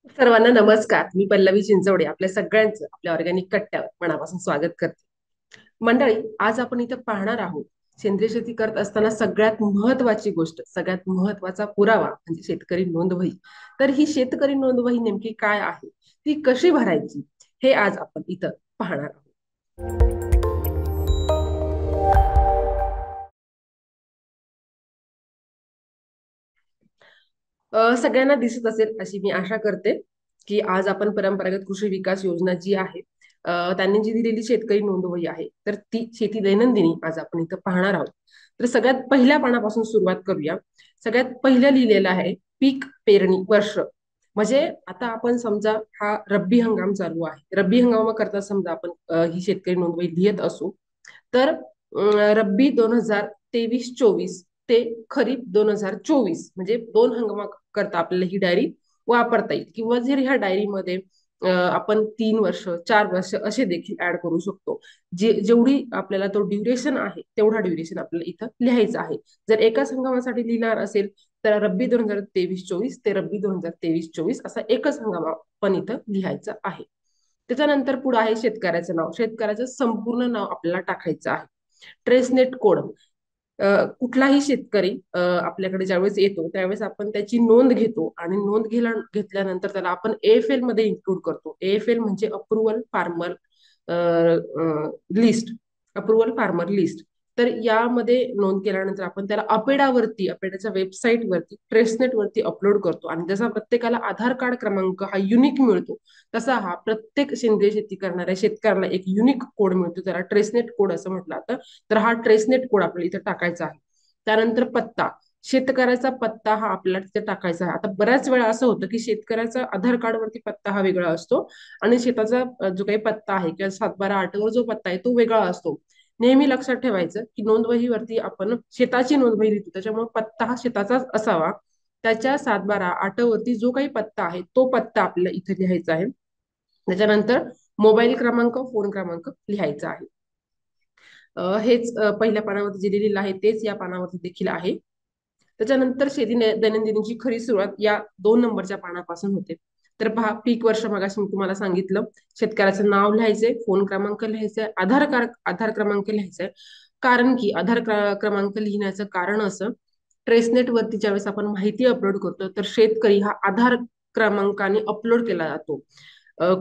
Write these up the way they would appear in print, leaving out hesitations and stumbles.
सर्वांना नमस्कार. मी पल्लवी चिंचवडे आपल्या सगळ्यांचं आपल्या ऑर्गॅनिक कट्ट्यावर मनापासून स्वागत करते. मंडळी, आज आपण इथं पाहणार आहोत सेंद्रिय शेती करत असताना सगळ्यात महत्वाची गोष्ट, सगळ्यात महत्वाचा पुरावा म्हणजे शेतकरी नोंदवही. तर ही शेतकरी नोंदवही नेमकी काय आहे, ती कशी भरायची, हे आज आपण इथं पाहणार आहोत. सगळ्यांना दिसत असेल अशी मी आशा करते की आज आपण परंपरागत कृषी विकास योजना जी आहे, त्यांनी जी दिलेली शेतकरी नोंदवही आहे, तर ती शेती दैनंदिनी आज आपण इथं पाहणार आहोत. तर सगळ्यात पहिल्या पानापासून सुरुवात करूया. सगळ्यात पहिलं लिहिलेलं आहे पीक पेरणी वर्ष. म्हणजे आता आपण समजा हा रब्बी हंगाम चालू आहे. रब्बी हंगामाकरता समजा आपण ही शेतकरी नोंदवही लिहित असू, तर रब्बी 2023-24 ते खरीप 2024 म्हणजे दोन हंगामा करता आपल्याला ही डायरी वापरता येईल. किंवा जर ह्या डायरीमध्ये आपण 3 वर्ष 4 वर्ष असे देखील ऍड करू शकतो. जेवढी आपल्याला तो ड्युरेशन आहे तेवढा ड्युरेशन आपल्याला इथं लिहायचा आहे. जर एकाच हंगामासाठी लिहिणार असेल तर रब्बी 2023-24 ते रब्बी 2023-24 असा एकच हंगाम आपण इथं लिहायचा आहे. त्याच्यानंतर पुढे आहे शेतकऱ्याचं नाव. शेतकऱ्याचं संपूर्ण नाव आपल्याला टाकायचं आहे. ट्रेसनेट कोड. कुठलाही शेतकरी आपल्याकडे ज्यावेळेस येतो त्यावेळेस आपण त्याची नोंद घेतो आणि नोंद घेतल्यानंतर त्याला आपण एएफएल मध्ये इन्क्लूड करतो. एएफएल म्हणजे approval farmer list. Approval farmer list. तर यामध्ये नोंद केल्यानंतर आपण त्याला अपेडाच्या वेबसाईट वरती ट्रेसनेट वरती अपलोड करतो. आणि जसा प्रत्येकाला आधार कार्ड क्रमांक हा युनिक मिळतो, तसा हा प्रत्येक सेंद्रिय शेती करणाऱ्या शेतकऱ्याला एक युनिक कोड मिळतो, त्याला ट्रेसनेट कोड असं म्हटलं जातं. तर हा ट्रेसनेट कोड आपल्याला इथे टाकायचा आहे. त्यानंतर पत्ता. शेतकऱ्याचा पत्ता हा आपल्याला तिथे टाकायचा आहे. आता बऱ्याच वेळा असं होतं की शेतकऱ्याचा आधार कार्ड वरती पत्ता हा वेगळा असतो आणि शेताचा जो काही पत्ता आहे किंवा 7/12 8 वर जो पत्ता आहे तो वेगळा असतो. नेहमी लक्षात ठेवायचं की नोंदवहीवरती आपण शेताची नोंदवही लिहितो, त्याच्यामुळे पत्ता हा शेताचाच असावा. त्याच्या 7/12 8 वरती जो काही पत्ता आहे तो पत्ता आपल्याला इथे लिहायचा आहे. त्याच्यानंतर मोबाईल क्रमांक, फोन क्रमांक लिहायचा आहे. हेच पहिल्या पानावरती जे लिहिलेलं आहे तेच या पानावरती देखील आहे. त्याच्यानंतर शेती दैनंदिनीची खरी सुरुवात या 2 नंबरच्या पानापासून होते. तर पहा, पीक वर्ष मगाशी मी तुम्हाला सांगितलं. शेतकऱ्याचं नाव लिहायचंय, फोन क्रमांक लिहायचंय, आधार क्रमांक लिहायचंय. कारण की क्रमांक लिहिण्याचं कारण असं, ट्रेसनेट वरती ज्यावेळेस आपण माहिती अपलोड करतो तर शेतकरी हा आधार क्रमांकाने अपलोड केला जातो.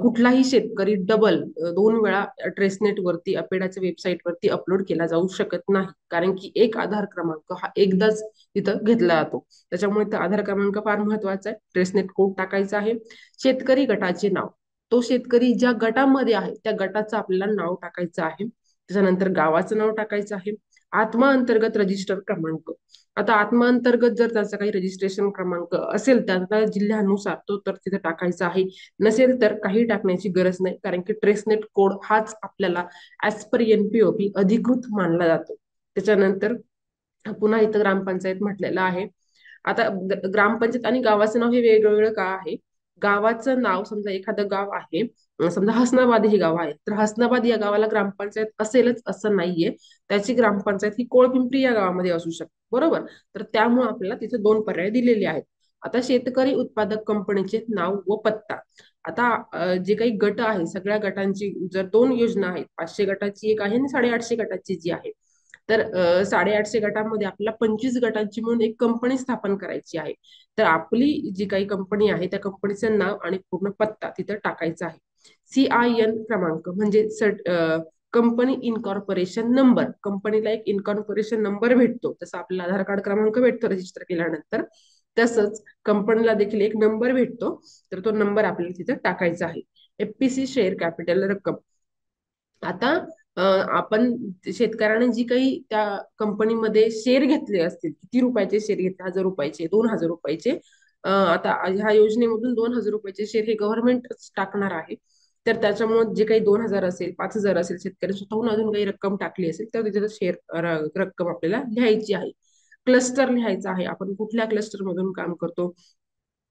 कुठलाही शेतकरी डबल 2 वेळा ट्रेसनेट वरती अपेडाच्या वेबसाईट वरती अपलोड केला जाऊ शकत नाही. कारण की एक आधार क्रमांक हा एकदाच तिथं घेतला जातो. त्याच्यामुळे तो आधार क्रमांक फार महत्वाचा आहे. ट्रेसनेट कोड टाकायचा आहे. शेतकरी गटाचे नाव. तो शेतकरी ज्या गटामध्ये आहे त्या गटाचं आपल्याला नाव टाकायचं आहे. त्याच्यानंतर गावाचं नाव टाकायचं आहे. आत्मा अंतर्गत रजिस्टर क्रमांक. आता आत्मा अंतर्गत जर त्याचा काही रजिस्ट्रेशन क्रमांक असेल त्या जिल्ह्यानुसार तो तर तिथे टाकायचा आहे. नसेल तर काही टाकण्याची गरज नाही, कारण की ट्रेसनेट कोड हाच आपल्याला ऍज पर एनपीओपी अधिकृत मानला जातो. त्याच्यानंतर पुन्हा इथं ग्रामपंचायत म्हटलेलं आहे. आता ग्रामपंचायत आणि गावाचं नाव हे वेगवेगळं का आहे? गावाचं नाव, समजा एखादं गाव आहे, समजा हसनाबाद हे गाव आहे, तर हसनाबाद या गावाला ग्रामपंचायत असेलच असं नाहीये. त्याची ग्रामपंचायत ही कोळपिंपरी या गावामध्ये असू शकते, बरोबर. तर त्यामुळे आपल्याला तिथे 2 पर्याय दिलेले आहेत. आता शेतकरी उत्पादक कंपनीचे नाव व पत्ता. आता जे काही गट आहे सगळ्या गटांची जर 2 योजना आहेत, 500 गटाची एक आहे आणि 850 गटाची जी आहे, तर 850 गटामध्ये आपल्याला 25 गटांची म्हणून एक कंपनी स्थापन करायची आहे. तर आपली जी काही कंपनी आहे त्या कंपनीचं नाव आणि पूर्ण पत्ता तिथं टाकायचा आहे. CIN क्रमांक म्हणजे कंपनी इनकॉर्पोरेशन नंबर. कंपनीला एक इनकॉर्पोरेशन नंबर भेटतो, जसं आपल्याला आधार कार्ड क्रमांक भेटतो रजिस्टर केल्यानंतर, तसंच कंपनीला देखील एक नंबर भेटतो. तर तो नंबर आपल्याला तिथे टाकायचा आहे. FPC शेअर कॅपिटल रक्कम. आता आपण शेतकऱ्याने जी काही त्या कंपनीमध्ये शेअर घेतले असतील, किती रुपयाचे शेअर घेतले, 1000 रुपयाचे, 2000 रुपयाचे, आता ह्या योजनेमधून 2000 रुपयाचे शेअर हे गव्हर्नमेंट टाकणार आहे. तर त्याच्यामुळे जे काही 2000 असेल, 5000 असेल, शेतकरी स्वतःहून अजून काही रक्कम टाकली असेल तर तिथे शेअर रक्कम आपल्याला लिहायची आहे. क्लस्टर लिहायचा आहे, आपण कुठल्या क्लस्टर मधून काम करतो.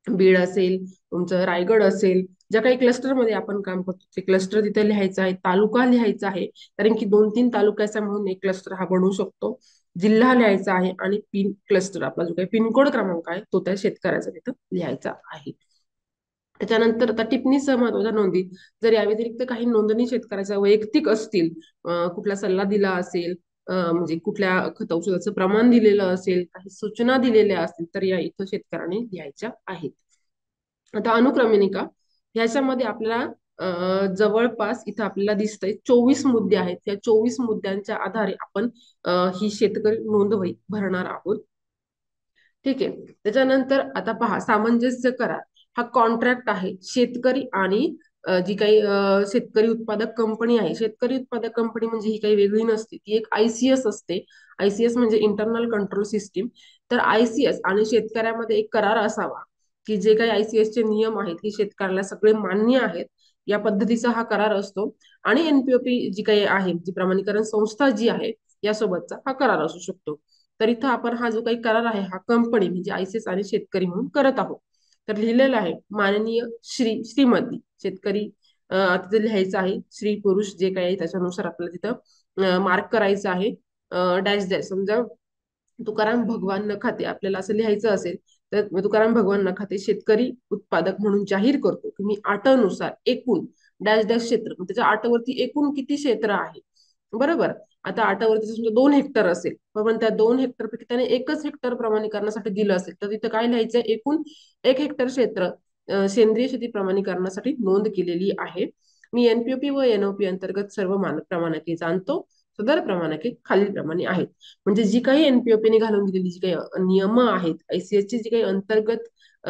बीड असेल, तुमचं रायगड असेल, ज्या काही क्लस्टरमध्ये आपण काम करतो ते क्लस्टर तिथे लिहायचं आहे. तालुका लिहायचा आहे, कारण की 2-3 तालुक्याचा म्हणून एक क्लस्टर हा बनू शकतो. जिल्हा लिहायचा आहे आणि पिन क्लस्टर, आपला जो काही पिनकोड क्रमांक आहे तो त्या शेतकऱ्याचा तिथं लिहायचा आहे. त्याच्यानंतर आता टिप्पणीसह महत्वाच्या नोंदी, जर या व्यतिरिक्त काही नोंदणी शेतकऱ्याच्या वैयक्तिक असतील, कुठला सल्ला दिला असेल, म्हणजे कुठल्या खत औषधाचं प्रमाण दिलेलं असेल, काही सूचना दिलेल्या असतील, तर या इथं शेतकऱ्यांनी द्यायच्या आहेत. आता अनुक्रमणिका, ह्याच्यामध्ये आपल्याला जवळपास इथं आपल्याला दिसतंय 24 मुद्दे आहेत. त्या 24 मुद्द्यांच्या आधारे आपण ही शेतकरी नोंदवही भरणार आहोत. ठीक आहे. त्याच्यानंतर आता पहा, सामंजस्य करार हा कॉन्ट्रॅक्ट आहे शेतकरी आणि जी काही शेतकरी उत्पादक कंपनी आहे. शेतकरी उत्पादक कंपनी म्हणजे ही काही वेगळी नसते, ती एक आयसीएस असते. आयसीएस म्हणजे इंटरनल कंट्रोल सिस्टीम. तर आयसीएस आणि शेतकऱ्यामध्ये एक करार असावा की जे काही आयसीएस चे नियम आहेत हे शेतकऱ्याला सगळे मान्य आहेत, या पद्धतीचा हा करार असतो. आणि एनपीओपी जी काही आहे, जी प्रमाणीकरण संस्था जी आहे, यासोबतचा हा करार असू शकतो. तर इथं आपण हा जो काही करार आहे हा कंपनी म्हणजे आयसीएस आणि शेतकरी म्हणून करत आहोत. तर लिहिलेलं आहे माननीय श्रीमती शेतकरी, तिथे लिहायचं आहे स्त्री पुरुष जे काही आहे त्याच्यानुसार आपल्याला तिथं मार्क करायचं आहे. डॅश डॅश, समजा तुकाराम भगवान नखाते आपल्याला असं लिहायचं असेल तर तुकाराम भगवान नखाते शेतकरी उत्पादक म्हणून जाहीर करतो की मी अटनुसार एकूण डॅश डॅश क्षेत्र, त्याच्या अटवरती एकूण किती क्षेत्र आहे, बरोबर. आता आठावरती समजा 2 हेक्टर असेल, पण त्या 2 हेक्टर पैकी त्याने एकच हेक्टर प्रमाणीकरणासाठी दिलं असेल, तर तिथं काय लिहायचं, एकूण 1 हेक्टर क्षेत्र सेंद्रिय शेती प्रमाणीकरणासाठी नोंद केलेली आहे. मी एनपीओपी व एनओपी अंतर्गत सर्व मानक प्रमाणके जाणतो. सदर प्रमाणके खालीलप्रमाणे आहेत. म्हणजे जी काही एनपीओपीने घालून दिलेली जी काही नियम आहेत, आयसीएस ची जी काही अंतर्गत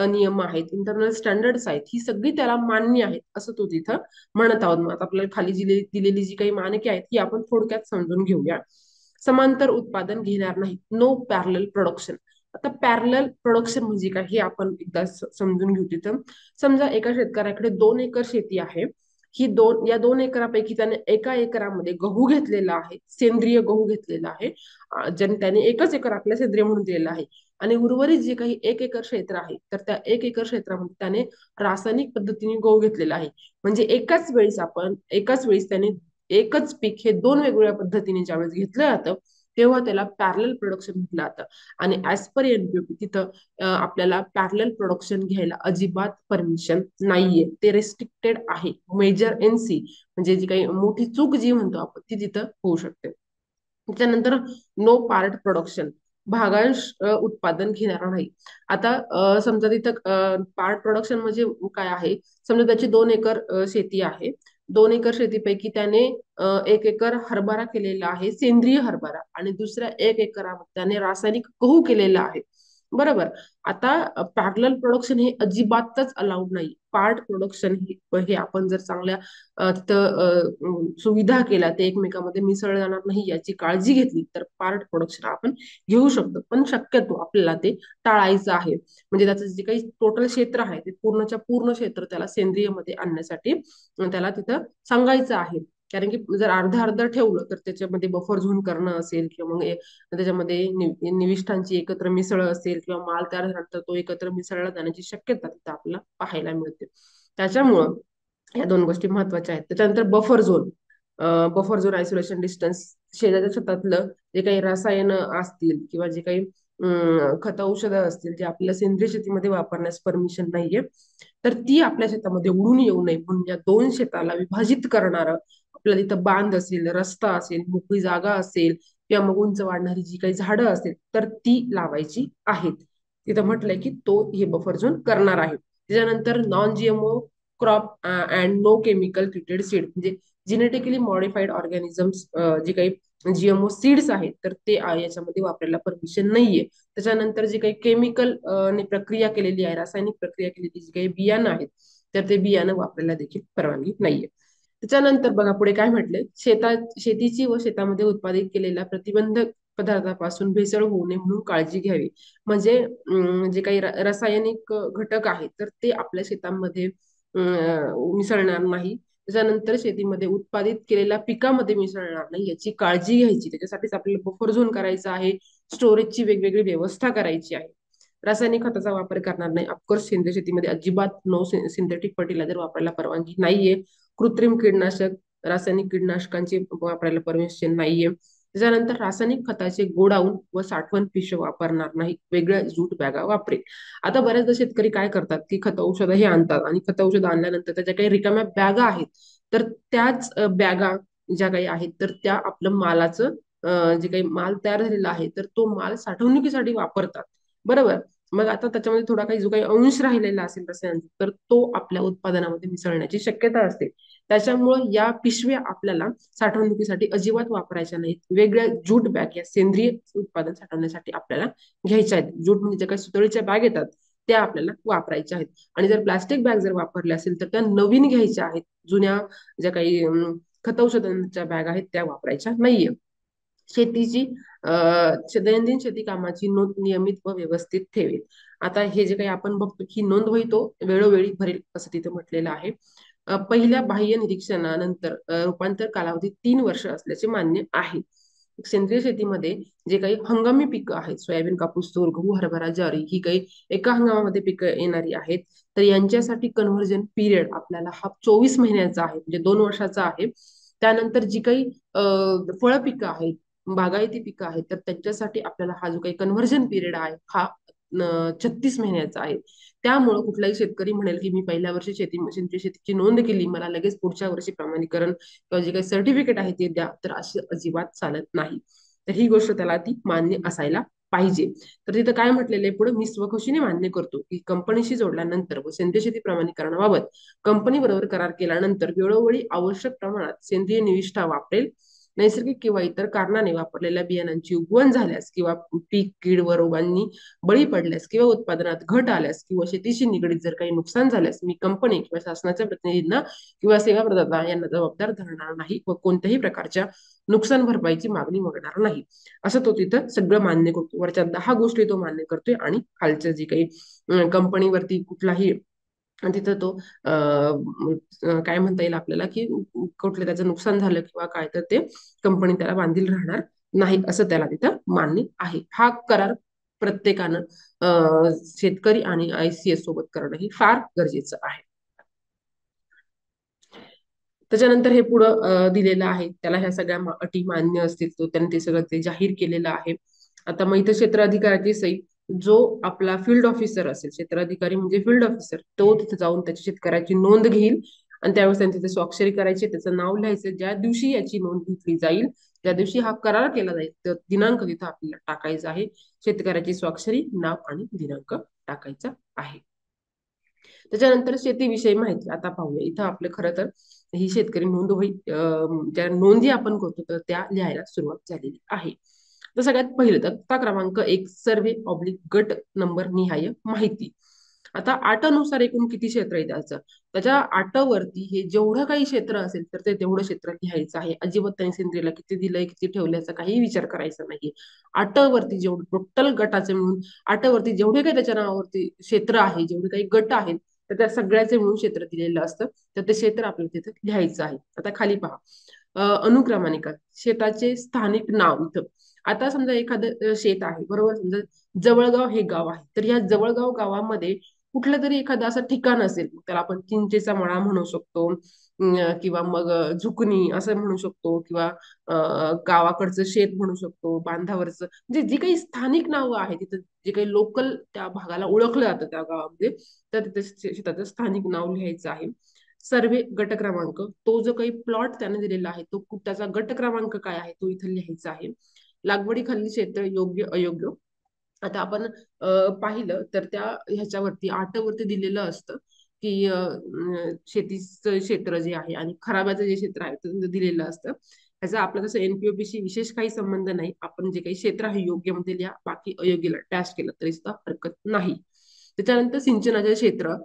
नियम आहेत, इंटरनल स्टँडर्ड्स आहेत, ही सगळी त्याला मान्य आहेत असं तो तिथं म्हणत आहोत. मग आता आपल्याला खाली दिलेली जी काही मानके आहेत ही आपण थोडक्यात समजून घेऊया. समांतर उत्पादन घेणार नाही, नो पॅरलल प्रोडक्शन. आता पॅरलल प्रोडक्शन म्हणजे काय हे आपण एकदा समजून घेऊ. तिथं समजा एका शेतकऱ्याकडे 2 एकर शेती आहे. ही या 2 एकरापैकी त्याने एका एकरामध्ये गहू घेतलेला आहे, सेंद्रिय गहू घेतलेला आहे. ज्याने त्याने एकच एकर आपल्या सेंद्रिय म्हणून दिलेला आहे. आणि उर्वरित जे काही 1 एकर क्षेत्र आहे तर त्या 1 एकर क्षेत्रामध्ये त्याने रासायनिक पद्धतीने गहू घेतलेला आहे. म्हणजे एकाच वेळेस त्याने एकच पीक हे 2 वेगवेगळ्या पद्धतीने ज्यावेळेस घेतलं जातं तेव्हा त्याला पॅरलल प्रोडक्शन म्हटलं जातं. आणि ऍज पर एनपीओपी तिथं आपल्याला पॅरलल प्रोडक्शन घ्यायला अजिबात परमिशन नाहीये, ते रेस्ट्रिक्टेड आहे. मेजर एनसी म्हणजे जी काही मोठी चूक जी म्हणतो आपण ती तिथं होऊ शकते. त्याच्यानंतर नो पार्ट प्रोडक्शन, भागांश उत्पादन घेणारा नाही. आता समजा तिथं पार्ट प्रोडक्शन म्हणजे काय आहे, समजा त्याची 2 एकर शेती आहे. 2 एकर शेतीपैकी त्याने 1 एकर हरभरा केलेला आहे, सेंद्रिय हरभरा, आणि दुसऱ्या 1 एकरामध्ये त्याने रासायनिक गहू केलेला आहे, बरोबर. आता पॅरलल प्रोडक्शन हे अजिबातच अलाउड नाही. पार्ट प्रोडक्शन हे आपण जर चांगल्या तिथं सुविधा केल्या, ते एकमेकांमध्ये मिसळ जाणार नाही याची काळजी घेतली तर पार्ट प्रोडक्शन आपण घेऊ शकतो. पण शक्यतो आपल्याला ते टाळायचं आहे. म्हणजे त्याचं जे काही टोटल क्षेत्र आहे ते पूर्णच्या पूर्ण क्षेत्र त्याला सेंद्रियमध्ये आणण्यासाठी त्याला तिथं सांगायचं आहे. कारण की जर अर्ध अर्ध ठेवलं तर त्याच्यामध्ये बफर झोन करणं असेल किंवा मग त्याच्यामध्ये निविष्ठांची एकत्र मिसळ असेल किंवा माल तयार झाल्यानंतर तो एकत्र मिसळला जाण्याची शक्यता तिथं आपल्याला पाहायला मिळते. त्याच्यामुळं या 2 गोष्टी महत्वाच्या आहेत. त्याच्यानंतर बफर झोन आयसोलेशन डिस्टन्स, शेजारच्या शेतातलं जे काही रसायन असतील किंवा जे काही खत औषधं असतील जे आपल्याला सेंद्रिय शेतीमध्ये वापरण्यास परमिशन नाहीये, तर ती आपल्या शेतामध्ये उडून येऊ नये म्हणून या 2 शेताला विभाजित करणारं आपल्याला तिथं बांध असेल, रस्ता असेल, मोकळी जागा असेल किंवा मग उंच वाढणारी जी काही झाडं असेल तर ती लावायची आहेत. तिथं म्हटलंय की तो हे बफर झोन करणार आहे. त्याच्यानंतर non GMO crop and no chemical treated seed, म्हणजे जेनेटिकली मॉडिफाईड ऑर्गॅनिझम्स जे काही जीएमओ सीड्स आहेत तर ते याच्यामध्ये वापरायला परमिशन नाहीये. त्याच्यानंतर जे काही केमिकल ने प्रक्रिया केलेली आहे, रासायनिक प्रक्रिया केलेली जी काही बियाणं आहेत तर ते बियाणं वापरायला देखील परवानगी नाहीये. त्याच्यानंतर बघा पुढे काय म्हटलंय, शेतीची व शेतामध्ये उत्पादित केलेल्या प्रतिबंधक पदार्थापासून भेसळ होऊ नये म्हणून काळजी घ्यावी. म्हणजे जे काही रासायनिक घटक आहेत तर ते आपल्या शेतामध्ये मिसळणार नाही. त्याच्यानंतर शेतीमध्ये उत्पादित केलेल्या पिकामध्ये मिसळणार नाही याची काळजी घ्यायची. त्याच्यासाठीच आपल्याला बफर झोन करायचा आहे, स्टोरेजची वेगवेगळी व्यवस्था करायची आहे. रासायनिक खताचा वापर करणार नाही. ऑफकोर्स सेंद्रिय शेतीमध्ये अजिबात नो सिंथेटिक फर्टिलायझर वापरायला परवानगी नाहीये. कृत्रिम कीटनाशक, रासायनिक कीटनाशकांची वापरायला परमिशन नाहीये. त्याच्यानंतर रासायनिक खताचे गोडाऊन व साठवण पिशव्या वापरणार नाही, वेगळ्या जूट बॅगा वापरेल. आता बऱ्याचदा शेतकरी काय करतात की खत औषधं हे आणतात आणि खत औषधं आणल्यानंतर त्याच्या काही रिकाम्या बॅगा आहेत, तर त्याच बॅगा ज्या काही आहेत तर त्या आपलं मालाचं जे काही माल तयार झालेला आहे तर तो माल साठवणुकीसाठी वापरतात. बरोबर. मग आता त्याच्यामध्ये थोडा काही जो काही अंश राहिलेला असेल रसायनांचा तर तो आपल्या उत्पादनामध्ये मिसळण्याची शक्यता असते. त्याच्यामुळे या पिशव्या आपल्याला साठवणुकीसाठी अजिबात वापरायच्या नाहीत. वेगळ्या ज्यूट बॅग या सेंद्रिय उत्पादन साठवण्यासाठी आपल्याला घ्यायच्या आहेत. ज्यूट म्हणजे ज्या काही सुतळीच्या बॅग येतात त्या आपल्याला वापरायच्या आहेत. आणि जर प्लास्टिक बॅग जर वापरल्या असेल तर त्या नवीन घ्यायच्या आहेत. जुन्या ज्या काही खतौषधांच्या बॅग आहेत त्या वापरायच्या नाहीये. शेतीची दैनंदिन शेती कामाची नोंद नियमित व व्यवस्थित ठेवेल. आता हे जे काही आपण बघतो ही नोंद वही तो वेळोवेळी भरेल असं तिथे म्हटलेलं आहे. पहिल्या बाह्य निरीक्षणानंतर रूपांतर कालावधी 3 वर्ष असल्याचे मान्य आहे. सेंद्रिय शेतीमध्ये जे काही हंगामी पिकं आहेत, सोयाबीन, कापूस, तूर, गहू, हरभरा, ज्वारी, ही काही एका हंगामामध्ये पिकं येणारी आहेत, तर यांच्यासाठी कन्व्हर्जन पिरियड आपल्याला हा 24 महिन्याचा आहे, म्हणजे 2 वर्षाचा आहे. त्यानंतर जी काही फळ पिकं आहेत, बागायती पिकं आहेत, तर त्यांच्यासाठी आपल्याला हा जो काही कन्व्हर्जन पिरियड आहे हा 36 महिन्याचा आहे. त्यामुळं कुठलाही शेतकरी म्हणेल की मी पहिल्या वर्षी सेंद्रिय शेतीची नोंद केली, मला लगेच पुढच्या वर्षी प्रमाणीकरण किंवा जे काही सर्टिफिकेट आहे ते द्या, तर अशी अजिबात चालत नाही. तर ही गोष्ट त्याला ती मान्य असायला पाहिजे. तर तिथं काय म्हटलेलं आहे पुढे, मी स्वखुशीने मान्य करतो की कंपनीशी जोडल्यानंतर व सेंद्रिय शेती प्रमाणीकरणाबाबत कंपनी बरोबर करार केल्यानंतर वेळोवेळी आवश्यक प्रमाणात सेंद्रिय निविष्ठा वापरेल. नैसर्गिक किंवा इतर कारणाने वापरलेल्या बियाणांची उगवण झाल्यास किंवा पीक कीड व रोगांनी बळी पडल्यास किंवा उत्पादनात घट आल्यास किंवा शेतीशी निगडीत जर काही नुकसान झाल्यास मी कंपनी किंवा शासनाच्या प्रतिनिधींना किंवा सेवा प्रदाता यांना जबाबदार धरणार नाही व कोणत्याही प्रकारच्या नुकसान भरपाईची मागणी मागणार नाही. असं तो तिथं सगळं मान्य करतो. वरच्या 10 गोष्टी तो मान्य करतोय आणि खालच्या जी काही कंपनीवरती कुठलाही तिथं तो काय म्हणता येईल आपल्याला की कुठलं त्याचं नुकसान झालं किंवा काय तर ते कंपनी त्याला बांधील राहणार नाही असं त्याला तिथं मान्य आहे. हा करार प्रत्येकानं शेतकरी आणि ICS सोबत करणं ही फार गरजेचं आहे. त्याच्यानंतर हे पुढं दिलेलं आहे, त्याला ह्या सगळ्या अटी मान्य असतील तो त्याने ते सगळं ते जाहीर केलेलं आहे. आता मग इथं क्षेत्र अधिकाऱ्याची सही, जो आपला फील्ड ऑफिसर असेल, क्षेत्र अधिकारी म्हणजे फील्ड ऑफिसर, तो तिथे जाऊन त्याच्या शेतकऱ्याची नोंद घेईल आणि त्यावेळेस त्यांनी तिथे स्वाक्षरी करायची, त्याचं नाव लिहायचं. ज्या दिवशी याची नोंद घेतली जाईल त्या दिवशी हा करार केला जाईल तर दिनांक तिथं आपल्याला टाकायचा आहे. शेतकऱ्याची स्वाक्षरी, नाव आणि दिनांक टाकायचा आहे. त्याच्यानंतर शेतीविषयी माहिती आता पाहूया. इथं आपलं खरं तर ही शेतकरी नोंद होई ज्या नोंदी आपण करतो तर त्या लिहायला सुरुवात झालेली आहे. तर सगळ्यात पहिलं तक्ता क्रमांक 1 सर्वे ऑब्लिक गट नंबर निहाय माहिती. आता आटानुसार एकूण किती क्षेत्र आहे त्याच्या आटावरती हे जेवढं काही क्षेत्र असेल तर ते तेवढं क्षेत्र लिहायचं आहे. अजिबात त्यांनी सेंद्रियला किती दिलंय किती ठेवलंय याचा काही विचार करायचा नाही. आटावरती जेवढं टोटल गटाचे मिळून आटावरती जेवढे काही त्याच्या नावावरती क्षेत्र आहे, जेवढे काही गट आहेत तर त्या सगळ्याचे मिळून क्षेत्र दिलेलं असतं. तर ते क्षेत्र आपल्याला तिथे लिहायचं आहे. आता खाली पहा, अनुक्रमानिका, शेताचे स्थानिक नाव इथं. आता समजा एखादं शेत आहे बरोबर, समजा जवळगाव हे गाव आहे, तर या जवळगाव गावामध्ये कुठलं तरी एखादं असं ठिकाण असेल, त्याला आपण चिंचेचा मळा म्हणू शकतो, किंवा मग झुकणी असं म्हणू शकतो, किंवा गावाकडचं शेत म्हणू शकतो, बांधावरचं, म्हणजे जी काही स्थानिक नावं आहेत तिथं, जे काही लोकल त्या भागाला ओळखलं जातं त्या गावामध्ये, तर तिथे शेताचं स्थानिक नाव लिहायचं आहे. सर्वे गट क्रमांक, तो जो काही प्लॉट त्याने दिलेला आहे तो त्याचा गट क्रमांक काय आहे तो इथे लिहायचा आहे. लागवडीखालील क्षेत्र योग्य अयोग्य, आता आपण पाहिलं तर त्या ह्याच्यावरती आटवरती दिलेलं असतं की शेतीचं क्षेत्र जे आहे आणि खराब्याचं जे क्षेत्र आहे ते दिलेलं असतं. ह्याचा आपलं कसं NPOP विशेष काही संबंध नाही. आपण जे काही क्षेत्र आहे योग्य मध्ये लिहा, बाकी अयोग्यला टॅच केलं तरी सुद्धा हरकत नाही. त्याच्यानंतर सिंचनाचे क्षेत्र,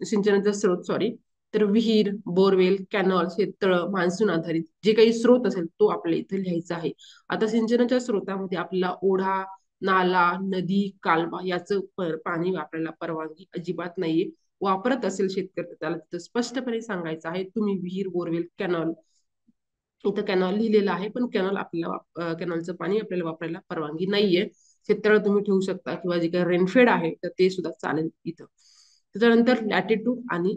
सिंचनाचा स्रोत सॉरी, तर विहीर, बोरवेल, कॅनॉल, शेततळ, मान्सून आधारित जे काही स्रोत असेल तो आपल्या इथे लिहायचा आहे. आता सिंचनाच्या स्रोतामध्ये आपल्याला ओढा, नाला, नदी, कालवा याचं पाणी वापरायला परवानगी अजिबात नाहीये. वापरत असेल शेतकरी त्याला तिथं स्पष्टपणे सांगायचं आहे, तुम्ही विहीर, बोरवेल, कॅनॉल, इथं कॅनॉल लिहिलेलं आहे पण कॅनॉल आपल्याला कॅनॉलचं पाणी आपल्याला वापरायला परवानगी नाहीये. शेततळ तुम्ही ठेवू शकता किंवा जे काही रेनफेड आहे तर ते सुद्धा चालेल इथं. त्याच्यानंतर लॅटिट्यूड आणि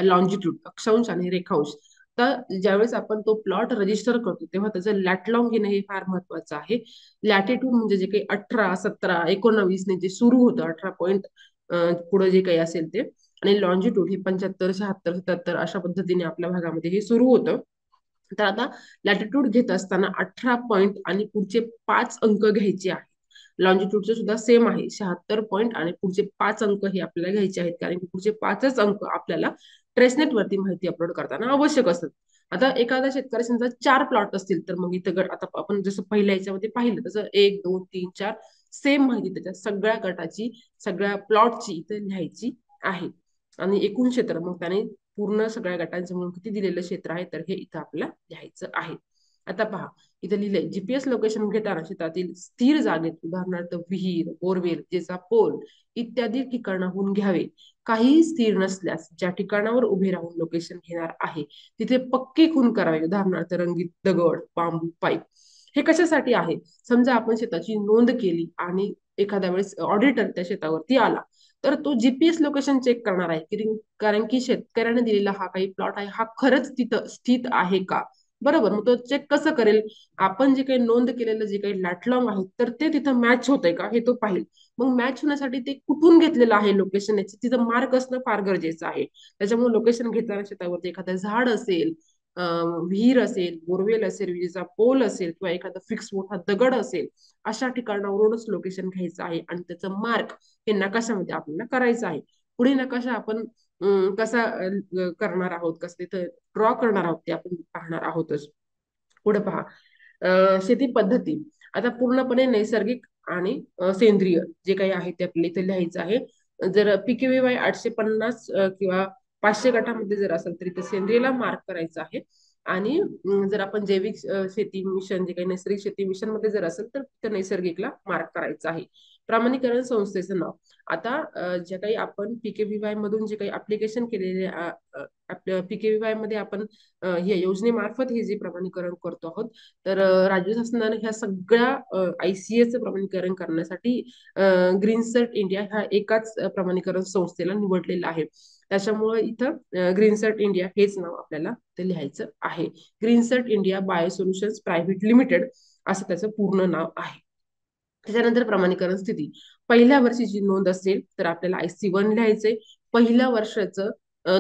लॉन्जिट्यूड, अक्षांश आणि रेखांश. तर ज्यावेळेस आपण तो प्लॉट रजिस्टर करतो तेव्हा त्याचं लॅटलॉंग घेणं हे फार महत्वाचं आहे. लॅटिट्यूड म्हणजे जे काही 18, 17, 19 जे सुरू होतं 18 पॉईंट पुढे जे काही असेल ते, आणि लॉन्जिट्यूड हे 75, 76, 77 अशा पद्धतीने आपल्या भागामध्ये हे सुरू होतं. तर आता लॅटिट्यूड घेत असताना 18 पॉईंट आणि पुढचे 5 अंक घ्यायचे आहेत. लॉन्जिट्यूडचे सुद्धा सेम आहे, 76 पॉईंट आणि पुढचे 5 अंक हे आपल्याला घ्यायचे आहेत, कारण की पुढचे 5च अंक आपल्याला ट्रेसनेट वरती माहिती अपलोड करताना आवश्यक असतात. आता एखाद्या शेतकऱ्या समजा 4 प्लॉट असतील तर मग इथं आता आपण जसं पहिल्या याच्यामध्ये पाहिलं तसं 1, 2, 3, 4 सेम माहिती त्याच्या सगळ्या गटाची, सगळ्या प्लॉटची इथं लिहायची आहे. आणि एकूण क्षेत्र मग त्याने पूर्ण सगळ्या गटांचे म्हणून किती दिलेलं क्षेत्र आहे तर हे इथं आपल्याला लिहायचं आहे. आता पहा, इथं लिहिलंय जीपीएस लोकेशन घेताना शेतातील स्थिर जागेत उदाहरणार्थ विहीर, बोरवेल, जेचा पोल इत्यादी ठिकाणाहून घ्यावे. काहीही स्थिर नसल्यास ज्या ठिकाणावर उभे राहून लोकेशन घेणार आहे तिथे पक्के खून करावे, उदाहरणार्थ रंगीत दगड, बांबू, पाईप. हे कशासाठी आहे? समजा आपण शेताची नोंद केली आणि एखाद्या वेळेस ऑडिटर त्या शेतावरती आला तर तो जीपीएस लोकेशन चेक करणार आहे, कारण की शेतकऱ्याने दिलेला हा काही प्लॉट आहे हा खरंच तिथं स्थित आहे का, बरोबर. मग तो चेक कसं करेल? आपण जे काही नोंद केलेलं जे काही लॅटलॉंग आहे तर ते तिथं मॅच होतंय का हे तो पाहिल. मग मॅच होण्यासाठी ते कुठून घेतलेलं आहे लोकेशन याची तिथं मार्क असणं फार गरजेचं आहे. त्याच्यामुळे लोकेशन घेताना शेतावरती एखादं झाड असेल, विहीर असेल, बोरवेल असेल, विजेचा पोल असेल किंवा एखादा फिक्स मोठा दगड असेल, अशा ठिकाणावरूनच लोकेशन घ्यायचं आहे आणि त्याचं मार्क हे नकाशामध्ये आपल्याला करायचं आहे. पुढे नकाशा आपण कसा करणार आहोत, कसं तिथं ड्रॉ करणार आहोत ते आपण पाहणार आहोतच. पुढे पहा, शेती पद्धती. आता पूर्णपणे नैसर्गिक आणि सेंद्रिय जे काही आहे ते आपल्याला इथे लिहायचं आहे. जर PKVY 850 किंवा 500 गटामध्ये जर असेल तरी ते सेंद्रियला मार्क करायचं आहे. आणि जर आपण जैविक शेती मिशन जे काही नैसर्गिक शेती मिशन मध्ये जर असेल तर त्या नैसर्गिकला मार्क करायचं आहे. प्रमाणीकरण संस्थेचं नाव. आता जे काही आपण PKVY मधून जे काही ऍप्लिकेशन केलेले आपल्या PKVY मध्ये आपण या योजनेमार्फत हे जे प्रमाणीकरण करतो आहोत तर राज्य शासनाने ह्या सगळ्या ICAचं प्रमाणीकरण करण्यासाठी ग्रीनसर्ट इंडिया ह्या एकाच प्रमाणीकरण संस्थेला निवडलेलं आहे. त्याच्यामुळे इथं ग्रीनसर्ट इंडिया हेच नाव आपल्याला ते लिहायचं आहे. Greencert India Bio Solutions Private Limited असं त्याचं पूर्ण नाव आहे. त्याच्यानंतर प्रमाणीकरण स्थिती. पहिल्या वर्षीची नोंद असेल तर आपल्याला IC1 लिहायचंय. पहिल्या वर्षाचं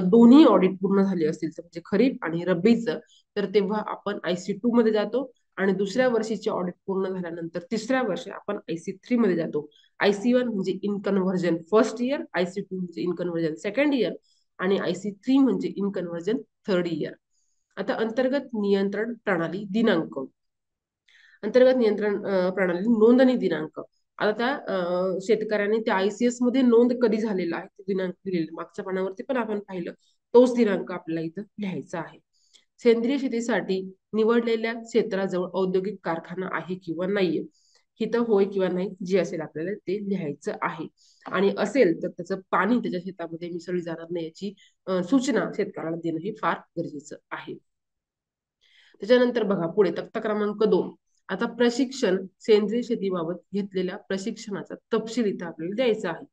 दोन्ही ऑडिट पूर्ण झाले असतील तर म्हणजे खरीप आणि रब्बीचं तर तेव्हा आपण IC2 मध्ये जातो. आणि दुसऱ्या वर्षीचे ऑडिट पूर्ण झाल्यानंतर तिसऱ्या वर्षी आपण IC3 मध्ये जातो. IC1 म्हणजे in conversion first year, IC2 म्हणजे इन कन्व्हर्जन सेकंड इयर आणि IC3 म्हणजे इन कन्व्हर्जन थर्ड इयर. आता अंतर्गत नियंत्रण प्रणाली दिनांक. अंतर्गत नियंत्रण प्रणाली नोंदणी दिनांक. आता त्या शेतकऱ्यांनी त्या ICS मध्ये नोंद कधी झालेला आहे तो दिनांक दिलेला मागच्या पानावरती पण आपण पाहिलं, तोच दिनांक आपल्याला इथं लिहायचा आहे. सेंद्रिय शेतीसाठी निवडलेल्या क्षेत्राजवळ औद्योगिक कारखाना आहे किंवा नाहीये, इथं होय किंवा नाही जे असेल आपल्याला ते लिहायचं आहे. आणि असेल तर त्याचं पाणी त्याच्या शेतामध्ये मिसळली जाणार नाही याची सूचना शेतकऱ्याला देणं हे फार गरजेचं आहे. त्याच्यानंतर बघा पुढे तक्ता क्रमांक 2. आता प्रशिक्षण, सेंद्रिय शेतीबाबत घेतलेल्या प्रशिक्षणाचा तपशील इथं आपल्याला द्यायचा आहे.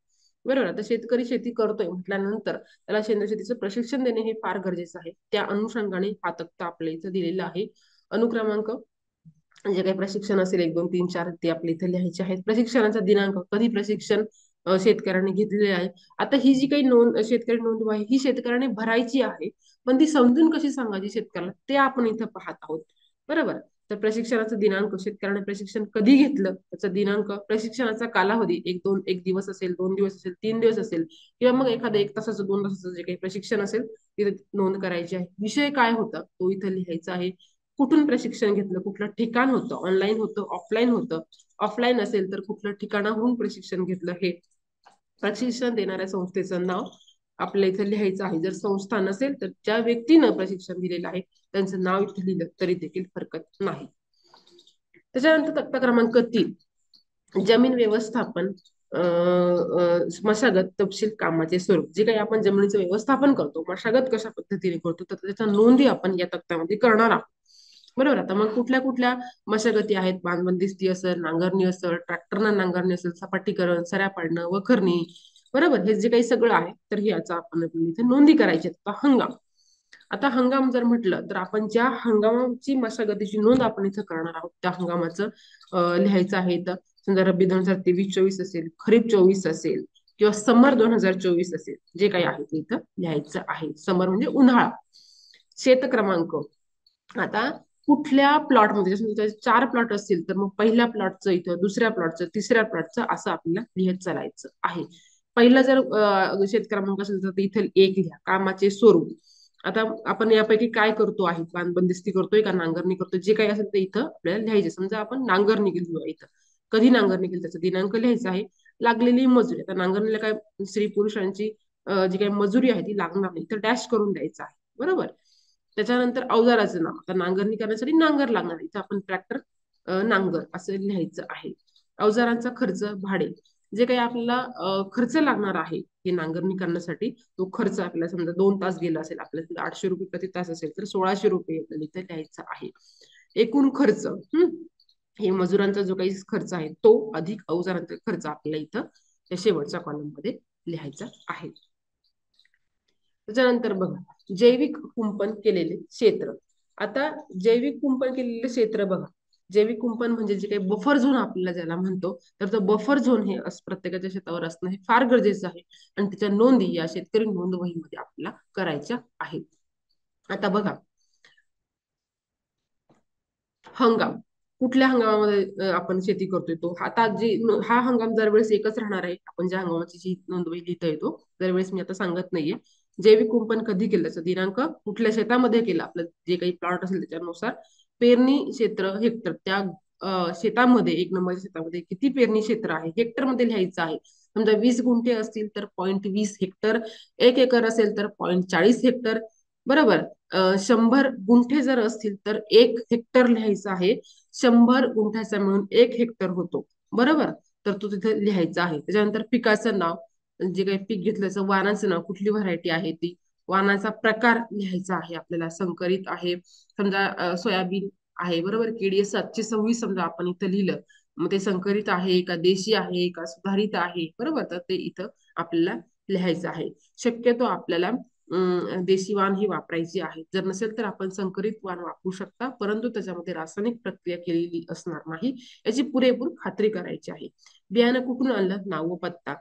बरोबर. आता शेतकरी शेती करतोय म्हटल्यानंतर त्याला सेंद्रिय शेतीचं प्रशिक्षण देणे हे फार गरजेचं आहे. त्या अनुषंगाने हा तक्ता आपल्या इथं दिलेला आहे. अनुक्रमांक जे काही प्रशिक्षण असेल 1, 2, 3, 4 ते आपल्या इथे लिहायचे आहेत. प्रशिक्षणाचा दिनांक, कधी प्रशिक्षण शेतकऱ्यांनी घेतलेले आहे. आता ही जी काही नोंद शेतकरी नोंद आहे ही शेतकऱ्याने भरायची आहे, पण ती समजून कशी सांगायची शेतकऱ्याला ते आपण इथं पाहत आहोत. बरोबर. तर प्रशिक्षणाचा दिनांक, शेतकऱ्याने प्रशिक्षण कधी घेतलं त्याचा दिनांक, प्रशिक्षणाचा कालावधी 1 दिवस असेल, 2 दिवस असेल, 3 दिवस असेल किंवा मग एखादं 1 तासाचं 2 तासाचं जे काही प्रशिक्षण असेल तिथे नोंद करायची आहे. विषय काय होता तो इथं लिहायचा आहे. कुठून प्रशिक्षण घेतलं, कुठलं ठिकाण होतं, ऑनलाईन होतं, ऑफलाईन होतं, ऑफलाईन असेल तर कुठलं ठिकाणाहून प्रशिक्षण घेतलं हे प्रशिक्षण देणाऱ्या संस्थेचं नाव आपल्या इथे लिहायचं आहे. जर संस्था नसेल तर ज्या व्यक्तीनं प्रशिक्षण दिलेलं आहे त्यांचं नाव इथे लिहिलं तरी देखील हरकत नाही. त्याच्यानंतर तक्ता क्रमांक 3. जमीन व्यवस्थापन, मशागत, तपशील, कामाचे स्वरूप. जे काही आपण जमिनीचं व्यवस्थापन करतो, मशागत कशा पद्धतीने करतो तर त्याच्या नोंदी आपण या तक्त्यामध्ये करणार आहोत. बरोबर. आता मग कुठल्या कुठल्या मशागती आहेत? बांधबंदिस्ती असेल, नांगरणी असेल, ट्रॅक्टरनं नांगरणी असेल, सपाटीकरण, सऱ्या पाडणं, वखरणी. बरोबर. हे जे काही सगळं आहे तर हे याचा आपण इथे नोंदी करायची. हंगाम. आता हंगाम जर म्हटलं तर आपण ज्या हंगामाची मशागतीची नोंद आपण इथं करणार आहोत त्या हंगामाचं लिहायचं आहे. इथं समजा रब्बी 2023-24 असेल, खरीप 24 असेल किंवा समर 2024 असेल, जे काही आहे ते इथं लिहायचं आहे. समर म्हणजे उन्हाळा. शेत क्रमांक, आता कुठल्या प्लॉटमध्ये समजा 4 प्लॉट असतील तर मग पहिल्या प्लॉटचं इथं, दुसऱ्या प्लॉटचं, तिसऱ्या प्लॉटचं असं आपल्याला लिहत चालायचं आहे. पहिला जर शेत क्रमांक असेल तर इथं 1 लिहा. कामाचे स्वरूप, आता आपण यापैकी काय करतो आहे, बंदिस्ती करतोय का नांगरणी करतोय, जे काही असेल ते इथं आपल्याला लिहायचे. समजा आपण नांगरणी केली इथं, कधी नांगरणी केली त्याचा दिनांक लिहायचा आहे. लागलेली मजुरी, आता नांगरणीला काय स्त्री पुरुषांची जी काही मजुरी आहे ती लागणार नाही तर डॅश करून द्यायचं आहे. बरोबर. त्याच्यानंतर अवजाराचं नाव, आता नांगरणी करण्यासाठी नांगर लागणार, इथं आपण ट्रॅक्टर नांगर असं लिहायचं आहे. अवजारांचा खर्च, भाडे, जे काही आपल्याला खर्च लागणार आहे हे नांगरणी करण्यासाठी, तो खर्च आपल्याला समजा 2 तास गेला असेल, आपल्याला 800 रुपये प्रति तास असेल तर 1600 रुपये आपल्याला इथे द्यायचा आहे. एकूण खर्च, हे मजुरांचा जो काही खर्च आहे तो अधिक अवजारांचा खर्च आपल्याला इथं त्या शेवटच्या कॉलम मध्ये लिहायचा आहे. त्याच्यानंतर बघा जैविक कुंपण केलेले क्षेत्र. आता जैविक कुंपण केलेले क्षेत्र बघा, जैविक कुंपण म्हणजे जे काही बफर झोन आपल्याला ज्याला म्हणतो, तर तो बफर झोन हे प्रत्येकाच्या शेतावर असणं हे फार गरजेचं आहे आणि त्याच्या नोंदी या शेतकरी नोंद वहीमध्ये आपल्याला करायच्या आहेत. आता बघा हंगाम, कुठल्या हंगामामध्ये आपण शेती करतोय तो, आता हा हंगाम दरवेळेस एकच राहणार आहे. आपण ज्या हंगामाची जी नोंदवही लिहिता येतो दरवेळेस मी आता सांगत नाहीये. जैविक कुंपण कधी केलं त्याचा दिनांक, कुठल्या शेतामध्ये केलं, आपलं जे काही प्लॉट असेल त्याच्यानुसार, पेरणी क्षेत्र हेक्टर, त्या शेतामध्ये 1 नंबरच्या शेतामध्ये किती पेरणी क्षेत्र आहे हेक्टर मध्ये लिहायचं आहे. समजा 20 गुंठे असतील तर 0.20 हेक्टर, 1 एकर असेल तर 0.40 हेक्टर. बरोबर. 100 गुंठे जर असतील तर 1 हेक्टर लिहायचं आहे. 100 गुंठ्याचा मिळून 1 हेक्टर होतो. बरोबर. तर तो तिथे लिहायचा आहे. त्याच्यानंतर पिकाचं नाव, जे काही पीक घेतल्याचं वाणाचं नाव, कुठली व्हरायटी आहे ती, वाणाचा प्रकार लिहायचा आहे आपल्याला. संकरित आहे समजा, सोयाबीन आहे. बरोबर. केडीएस 726 समजा आपण इथं लिहिलं, मग ते संकरित आहे का, देशी आहे का, सुधारित आहे. बरोबर. तर ते इथं आपल्याला लिहायचं आहे. शक्यतो आपल्याला देशी वाण ही वापरायची आहे. जर नसेल तर आपण संकरित वाण वापरू शकता, परंतु त्याच्यामध्ये रासायनिक प्रक्रिया केलेली असणार नाही याची पुरेपूर खात्री करायची आहे. बियाणं कुठून आणलं, नाव व पत्ता.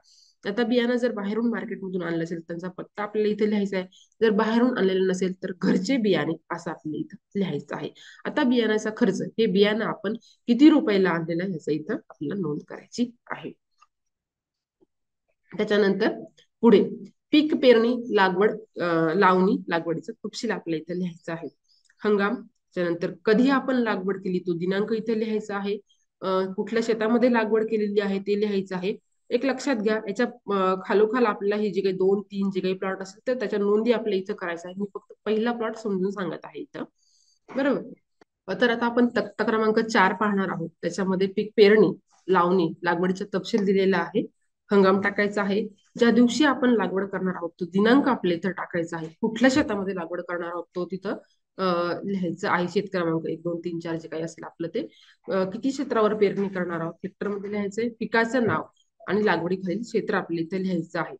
आता बियाणं जर बाहेरून मार्केटमधून आणलं असेल त्यांचा पत्ता आपल्याला इथे लिहायचा आहे. जर बाहेरून आणलेलं नसेल तर घरचे बियाणे असं आपल्याला इथं लिहायचं आहे. आता बियाण्याचा खर्च, हे बियाणं आपण किती रुपयाला आणलेलं आहे याचं इथं आपल्याला नोंद करायची आहे. त्याच्यानंतर पुढे पीक पेरणी, लागवड, लावणी, लागवडीचं तपशील आपल्याला इथे लिहायचं आहे. हंगाम, त्यानंतर कधी आपण लागवड केली तो दिनांक इथे लिहायचा आहे. कुठल्या शेतामध्ये लागवड केलेली आहे ते लिहायचं आहे. एक लक्षात घ्या, याच्या खालोखाल आपल्याला हे जे काही 2-3 जे काही प्लॉट असेल तर त्याच्या नोंदी आपल्या इथं करायचं आहे. मी फक्त पहिला प्लॉट समजून सांगत आहे इथं. बरोबर. तर आता आपण तक्ता क्रमांक 4 पाहणार आहोत. त्याच्यामध्ये पीक पेरणी, लावणी, लागवडीचा तपशील दिलेला आहे. हंगाम टाकायचा आहे. ज्या दिवशी आपण लागवड करणार आहोत तो दिनांक आपल्या इथं टाकायचा आहे. कुठल्या शेतामध्ये लागवड करणार आहोत तो तिथं लिहायचं आहे. शेत क्रमांक 1, 2, 3, 4 जे काही असेल आपलं ते, किती क्षेत्रावर पेरणी करणार आहोत हेक्टर मध्ये लिहायचंय. पिकाचं नाव आणि लागवडीखालील क्षेत्र आपल्या इथं लिहायचं आहे.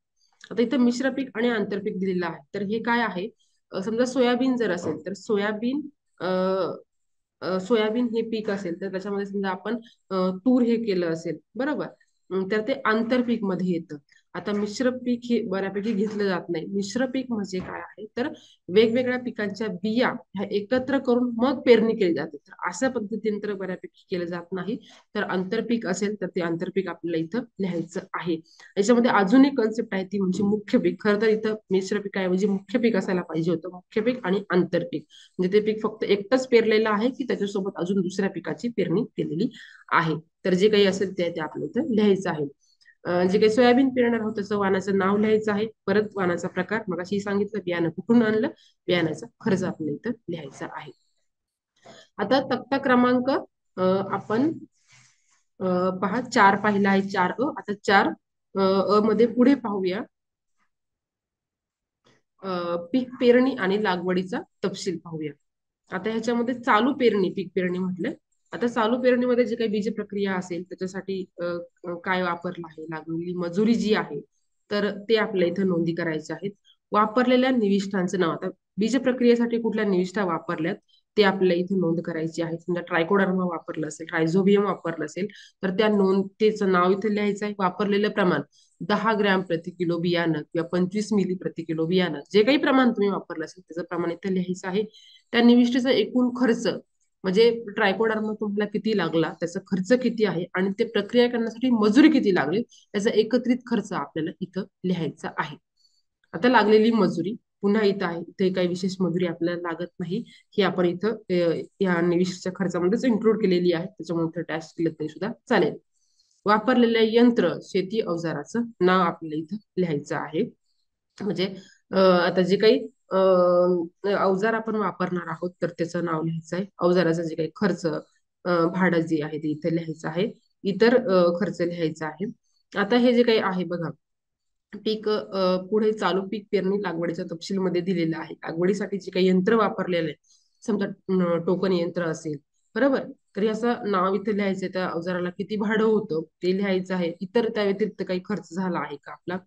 आता इथं मिश्र पीक आणि आंतरपीक दिलेलं आहे. तर हे काय आहे, समजा सोयाबीन जर असेल तर सोयाबीन, सोयाबीन हे पीक असेल तर त्याच्यामध्ये समजा आपण तूर हे केलं असेल. बरोबर. तर ते आंतरपीक मध्ये येतं. आता मिश्र पीक हे बऱ्यापैकी घेतलं जात नाही. मिश्र पीक म्हणजे काय आहे तर वेगवेगळ्या पिकांच्या बिया ह्या एकत्र करून मग पेरणी केली जाते. तर अशा पद्धतीने तर बऱ्यापैकी केलं जात नाही. तर आंतरपीक असेल तर ते आंतरपीक आपल्याला इथं लिहायचं आहे. याच्यामध्ये अजून एक कन्सेप्ट आहे ती म्हणजे मुख्य पीक. खरं तर इथं मिश्र पिकाऐवजी मुख्य पीक असायला पाहिजे होतं. मुख्य पीक आणि आंतरपीक म्हणजे ते पीक फक्त एकटंच पेरलेलं आहे की त्याच्यासोबत अजून दुसऱ्या पिकाची पेरणी केलेली आहे. तर जे काही असेल ते आपल्याला इथं लिहायचं आहे. जे काही सोयाबीन पेरणार आहोत त्याचं वाणाचं नाव लिहायचं आहे. परत वाणाचा प्रकार, मग अशी सांगितलं बियाणं कुठून आणलं, बियाण्याचा खर्च आपल्याला इथं लिहायचा आहे. आता तक्ता क्रमांक आपण पहा 4 पाहिला आहे. 4 आता 4 मध्ये पुढे पाहूया. पीक पेरणी आणि लागवडीचा तपशील पाहूया. आता ह्याच्यामध्ये चालू पेरणी, पीक पेरणी म्हटलं. आता चालू पेरणीमध्ये जे काही बीज प्रक्रिया असेल त्याच्यासाठी काय वापरलं आहे, लागलेली मजुरी जी आहे तर ते आपल्या इथं नोंदी करायचे आहेत. वापरलेल्या निविष्ठांचं नाव, आता बीज प्रक्रियेसाठी कुठल्या निविष्ठा वापरल्यात ते आपल्याला इथे नोंद करायची आहे. समजा ट्रायकोडर्मा वापरलं असेल, रायझोबियम वापरलं असेल, तर त्या त्याचं नाव इथे लिहायचं आहे. वापरलेलं प्रमाण 10 ग्रॅम प्रति किलो बियाणं किंवा 25 मिली प्रति किलो बियाणं, जे काही प्रमाण तुम्ही वापरलं असेल त्याचं प्रमाण इथे लिहायचं आहे. त्या निविष्ठेचा एकूण खर्च म्हणजे ट्रायकोडर्मा तुम्हाला किती लागला, त्याचा खर्च किती आहे आणि ते प्रक्रिया करण्यासाठी मजुरी किती लागली, त्याचा एकत्रित खर्च आपल्याला इथं लिहायचा आहे. आता लागलेली मजुरी पुन्हा इथं आहे. इथे काही विशेष मजुरी आपल्याला लागत नाही. ही आपण इथं या निविष्ठच्या खर्चामध्येच इन्क्लूड केलेली आहे. त्याच्यामुळे इथं टॅक्स केलं तरी सुद्धा चालेल. वापरलेल्या यंत्र शेती अवजाराचं नाव आपल्याला इथं लिहायचं आहे. म्हणजे आता जे काही अवजार आपण वापरणार आहोत तर त्याचं नाव लिहायचं आहे. अवजाराचं जे काही खर्च भाडं जे आहे ते इथे लिहायचं आहे. इतर खर्च लिहायचा आहे. आता हे जे काही आहे बघा, पीक पुढे चालू पीक पेरणी लागवडीच्या तपशीलमध्ये दिलेलं आहे. लागवडीसाठी जे काही यंत्र वापरलेलं आहे, समजा टोकन यंत्र असेल, बरोबर, तर याचं नाव इथे लिहायचंय. त्या अवजाराला किती भाडं होतं ते लिहायचं आहे. इतर त्या व्यतिरिक्त काही खर्च झाला आहे का आपला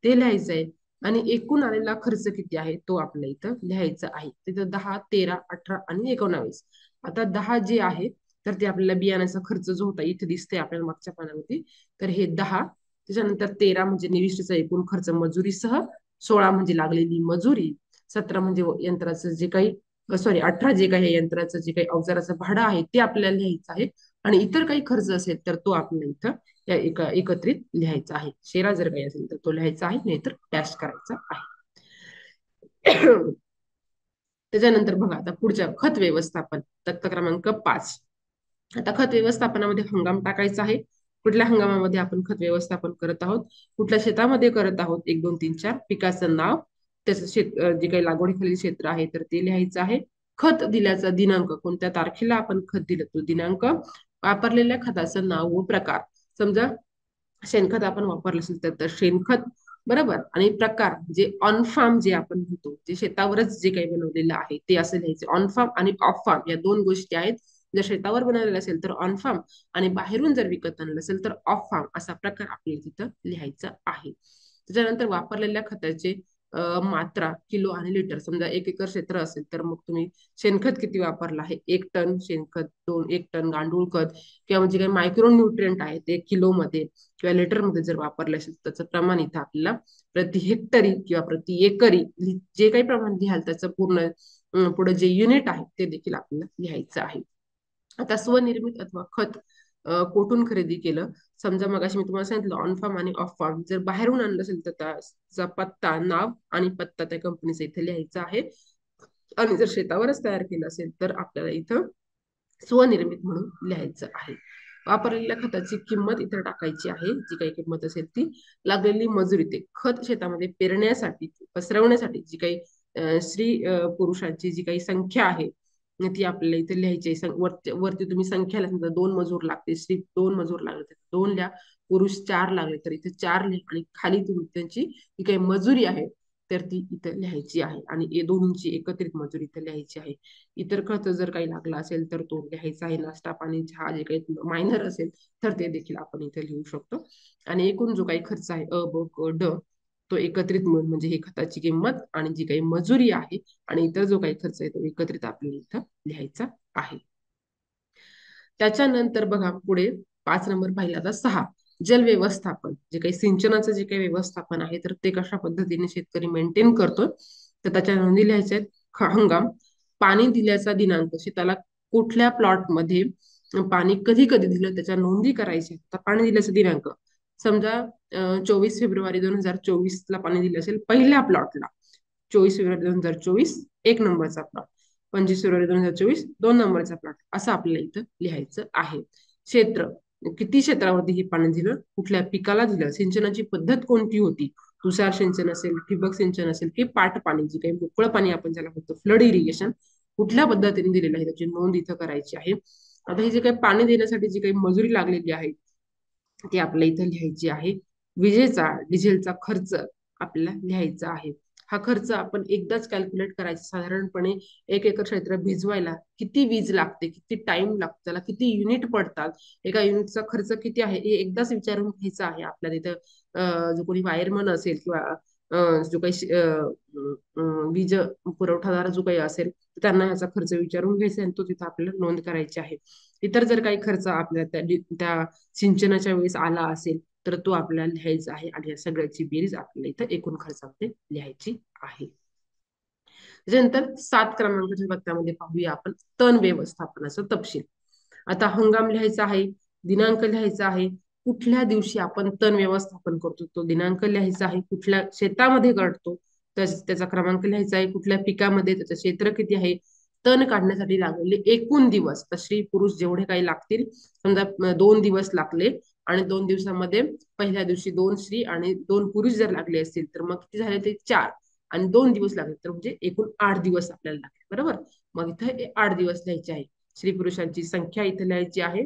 ते लिहायचं आहे. आणि एकूण आलेला खर्च किती आहे तो आपल्या इथं लिहायचा आहे. तिथं 10, 13, 18 आणि 19. आता 10 जे आहे तर ते आपल्याला बियाण्याचा खर्च जो होता इथे दिसते आपल्याला मागच्या पानावरती, तर हे 10. त्याच्यानंतर 13 म्हणजे निविष्ठेचा एकूण खर्च मजुरीसह, 16 म्हणजे लागलेली मजुरी, 17 म्हणजे यंत्राचं जे काही 18 जे काही यंत्राचं जे काही अवजाराचं भाडं आहे ते आपल्याला लिहायचं आहे. आणि इतर काही खर्च असेल तर तो आपल्याला इथं या एकत्रित लिहायचा आहे. शेरा जर काही असेल तर तो लिहायचा आहे, नाहीतर डॅश करायचा आहे. त्याच्यानंतर बघा आता पुढच्या खत व्यवस्थापन तक्ता क्रमांक 5. आता खत व्यवस्थापनामध्ये हंगाम टाकायचा आहे. कुठल्या हंगामामध्ये आपण खत व्यवस्थापन करत आहोत, कुठल्या शेतामध्ये करत आहोत, 1, 2, 3, 4, पिकाचं नाव, त्याचं जे काही लागवडीखालील क्षेत्र आहे तर ते लिहायचं आहे. खत दिल्याचा दिनांक, कोणत्या तारखेला आपण खत दिलं तो दिनांक, वापरलेल्या खताचं नाव व प्रकार. समजा शेणखत आपण वापरलं असेल तर शेणखत, बरोबर, आणि प्रकार जे ऑन फार्म जे आपण म्हणतो, जे शेतावरच जे काही बनवलेलं आहे ते असं लिहायचं. ऑन फार्म आणि ऑफ फार्म या दोन गोष्टी आहेत. जर शेतावर बनवलेलं असेल तर ऑन फार्म, आणि बाहेरून जर विकत आणलं असेल तर ऑफ फार्म असा प्रकार आपल्याला तिथं लिहायचा आहे. त्याच्यानंतर वापरलेल्या खताचे मात्रा, किलो आणि लिटर. समजा 1 एकर क्षेत्र असेल तर मग तुम्ही शेणखत किती वापरलं आहे, 1 टन शेणखत, 1 टन गांडूळ खत, किंवा म्हणजे काही मायक्रो न्यूट्रिएंट आहे ते किलो मध्ये किंवा लिटर मध्ये जर वापरले असेल त्याचं प्रमाण इथं आपल्याला प्रति हेक्टरी किंवा प्रति एकरी जे काही प्रमाण लिहाल त्याचं पूर्ण पुढे जे युनिट आहे ते देखील आपल्याला लिहायचं आहे. आता स्वनिर्मित अथवा खत कोठून खरेदी केलं. समजा मगाशी मी तुम्हाला सांगितलं ऑन फार्म आणि ऑफ फार्म, जर बाहेरून आणलं असेल तर त्याचा पत्ता, नाव आणि पत्ता त्या कंपनीचा इथे लिहायचा आहे. आणि जर शेतावरच तयार केलं असेल तर आपल्याला इथं स्वनिर्मित म्हणून लिहायचं आहे. वापरलेल्या खताची किंमत इथे टाकायची आहे, जी काही किंमत असेल ती. लागलेली मजुरी, ते खत शेतामध्ये पेरण्यासाठी पसरवण्यासाठी जी काही स्त्री पुरुषांची जी काही संख्या आहे ती आपल्याला इथे लिहायची आहे. वरती तुम्ही संख्या लिहा, 2 मजूर लागते, स्त्री 2 मजूर लागले तर 2 लिहा, पुरुष 4 लागले तर इथे 4 लिहा, आणि खाली तुम्ही त्यांची जी काही मजुरी आहे तर ती इथं लिहायची आहे. आणि हे दोन्हींची एकत्रित मजुरी इथं लिहायची आहे. इतर खर्च जर काही लागला असेल तर तो लिहायचा आहे. नाश्ता पाणी चहा जे काही मायनर असेल तर ते देखील आपण इथे लिहू शकतो. आणि एकूण जो काही खर्च आहे अ ब क ड, तो एकत्रित मिळून म्हणजे हे खताची किंमत आणि जी काही मजुरी आहे आणि इतर जो काही खर्च आहे तो एकत्रित आपल्याला इथं लिहायचा आहे. त्याच्यानंतर बघा पुढे 5 नंबर पाहिला आता 6, जल व्यवस्थापन. जे काही सिंचनाचं जे काही व्यवस्थापन आहे तर ते कशा पद्धतीने शेतकरी मेंटेन करतो तर त्याच्या नोंदी लिहायच्या आहेत. हंगाम, पाणी दिल्याचा दिनांक, शेताला कुठल्या प्लॉटमध्ये पाणी कधी कधी दिलं त्याच्या नोंदी करायच्या. तर पाणी दिल्याचा दिनांक, समजा 24 फेब्रुवारी 2024 ला पाणी दिलं असेल पहिल्या प्लॉटला, 24 फेब्रुवारी 2024 1 नंबरचा प्लॉट, 25 फेब्रुवारी 2024 2 नंबरचा प्लॉट, असं आपल्याला इथं लिहायचं आहे. क्षेत्र, किती क्षेत्रावरती हे पाणी दिलं, कुठल्या पिकाला दिलं, सिंचनाची पद्धत कोणती होती, तुषार सिंचन असेल, ठिबक सिंचन असेल की पाट पाणी, जे काही मोकळं पाणी आपण ज्याला म्हणतो फ्लड इरिगेशन, कुठल्या पद्धतीने दिलेलं आहे त्याची नोंद इथं करायची आहे. आता हे जे काही पाणी देण्यासाठी जी काही मजुरी लागलेली आहे ती आपल्याला इथं लिहायची आहे. विजेचा, डिझेलचा खर्च आपल्याला लिहायचा आहे. हा खर्च आपण एकदाच कॅल्क्युलेट करायचा. साधारणपणे 1 एकर क्षेत्र भिजवायला किती वीज लागते, किती टाइम लागतो, त्याला किती युनिट पडतात, एका युनिटचा खर्च किती आहे हे एकदाच विचारून घ्यायचं आहे आपल्याला. तिथं जो कोणी वायरमन असेल किंवा जो काही वीज पुरवठादार जो काही असेल त्यांना ह्याचा खर्च विचारून घ्यायचा आणि तो तिथं आपल्याला नोंद करायची आहे. इतर जर काही खर्च आपल्याला त्या सिंचनाच्या वेळेस आला असेल तर तो आपल्याला लिहायचा आहे आणि या सगळ्याची बेरीज आपल्याला इथं एकूण खर्चामध्ये लिहायची आहे. त्याच्यानंतर 7 क्रमांकाच्या पत्त्यामध्ये पाहूया आपण तण व्यवस्थापनाचा तपशील. आता हंगाम लिहायचा आहे, दिनांक लिहायचा आहे, कुठल्या दिवशी आपण तण व्यवस्थापन करतो तो दिनांक लिहायचा आहे, कुठल्या शेतामध्ये काढतो त्याचा क्रमांक लिहायचा आहे, कुठल्या पिकामध्ये त्याचं क्षेत्र किती आहे, तण काढण्यासाठी लागलेले एकूण दिवस, तर स्त्री पुरुष जेवढे काही लागतील, समजा 2 दिवस लागले आणि 2 दिवसामध्ये पहिल्या दिवशी 2 स्त्री आणि 2 पुरुष जर लागले असतील तर मग किती झाले ते 4 आणि 2 दिवस लागले तर म्हणजे एकूण 8 दिवस आपल्याला लागले. बरोबर, मग इथं 8 दिवस लिहायचे आहे. स्त्री पुरुषांची संख्या इथे लिहायची आहे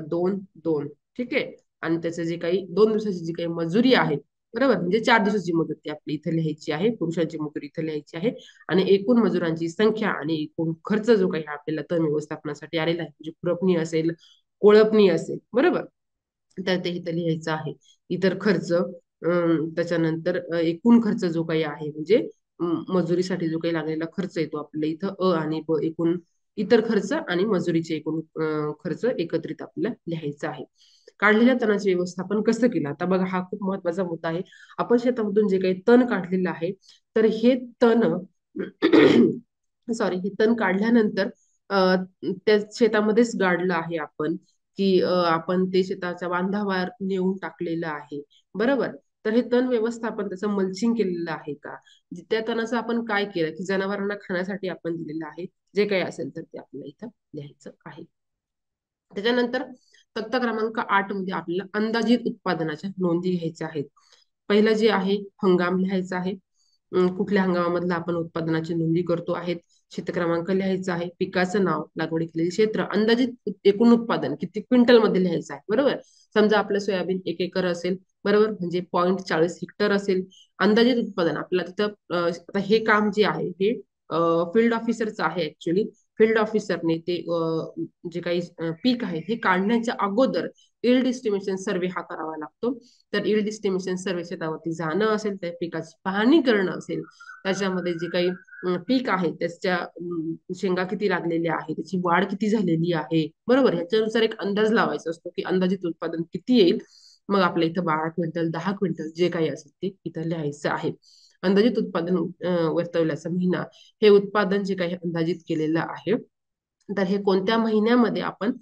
2 2. ठीक आहे, आणि त्याचं जे काही 2 दिवसाची जी काही मजुरी आहे, बरोबर, म्हणजे 4 दिवसाची मजुरी ती आपली इथे लिहायची आहे, पुरुषांची मजुरी इथे लिहायची आहे आणि एकूण मजुरांची संख्या आणि एकूण खर्च जो काही आपल्याला तण व्यवस्थापनासाठी आलेला आहे, म्हणजे खुरपणी असेल, कोळपणी असेल, बरोबर, तर ते इथं लिहायचं आहे. इतर खर्च त्याच्यानंतर एकूण खर्च जो काही आहे म्हणजे मजुरीसाठी जो काही लागलेला खर्च येतो आपल्याला इथं आणि एकूण इतर खर्च आणि मजुरीचे एकूण खर्च एकत्रित आपल्याला लिहायचा आहे. काढलेल्या तणाचे व्यवस्थापन कसं केलं, आता बघा हा खूप महत्वाचा मुद्दा आहे. आपण शेतामधून जे काही तण काढलेलं आहे तर हे तण सॉरी, हे तण काढल्यानंतर त्या शेतामध्येच गाडलं आहे आपण, की आपण ते शेताच्या बांधावर नेऊन टाकलेलं आहे, बरोबर. तर हे तण व्यवस्थापन त्याचं मल्चिंग केलेलं आहे का, त्या तणाचं आपण काय केलं की जनावरांना खाण्यासाठी आपण दिलेलं आहे, जे काही असेल तर ते आपल्याला इथं लिहायचं आहे. त्याच्यानंतर तक्ता क्रमांक 8 मध्ये आपल्याला अंदाजित उत्पादनाच्या नोंदी घ्यायच्या आहेत. पहिलं जे आहे हंगाम लिहायचा आहे, कुठल्या हंगामामधलं आपण उत्पादनाची नोंदी करतो आहेत, शेत क्रमांक लिहायचा आहे, पिकाचं नाव, लागवड केलेले क्षेत्र, अंदाजित एकूण उत्पादन किती क्विंटल मध्ये लिहायचं आहे, बरोबर. समजा आपलं सोयाबीन 1 एकर असेल, बरोबर, म्हणजे 0.40 हेक्टर असेल. अंदाजित उत्पादन आपल्याला तिथं आता हे काम जे आहे हे फील्ड ऑफिसरचं आहे ऍक्च्युली. फील्ड ऑफिसरने ते जे काही पीक आहे हे काढण्याच्या अगोदर इल्ड इस्टिमेशन सर्वे हा करावा लागतो. तर इल्ड इस्टिमेशन सर्वे शेतावरती जाणं असेल, त्या पिकाची पाहणी करणं असेल, त्याच्यामध्ये जे काही पीक आहे त्याच्या शेंगा किती लागलेल्या आहे, त्याची वाढ किती झालेली आहे, बरोबर, ह्याच्यानुसार एक अंदाज लावायचा असतो की अंदाजित उत्पादन किती येईल. मग आपल्या इथं 12 क्विंटल 10 क्विंटल जे काही असेल ते इथं लिहायचं आहे. अंदाजित उत्पादन वर्तवल्याचा महिना, हे उत्पादन जे काही अंदाजित केलेलं आहे तर हे कोणत्या महिन्यामध्ये आपण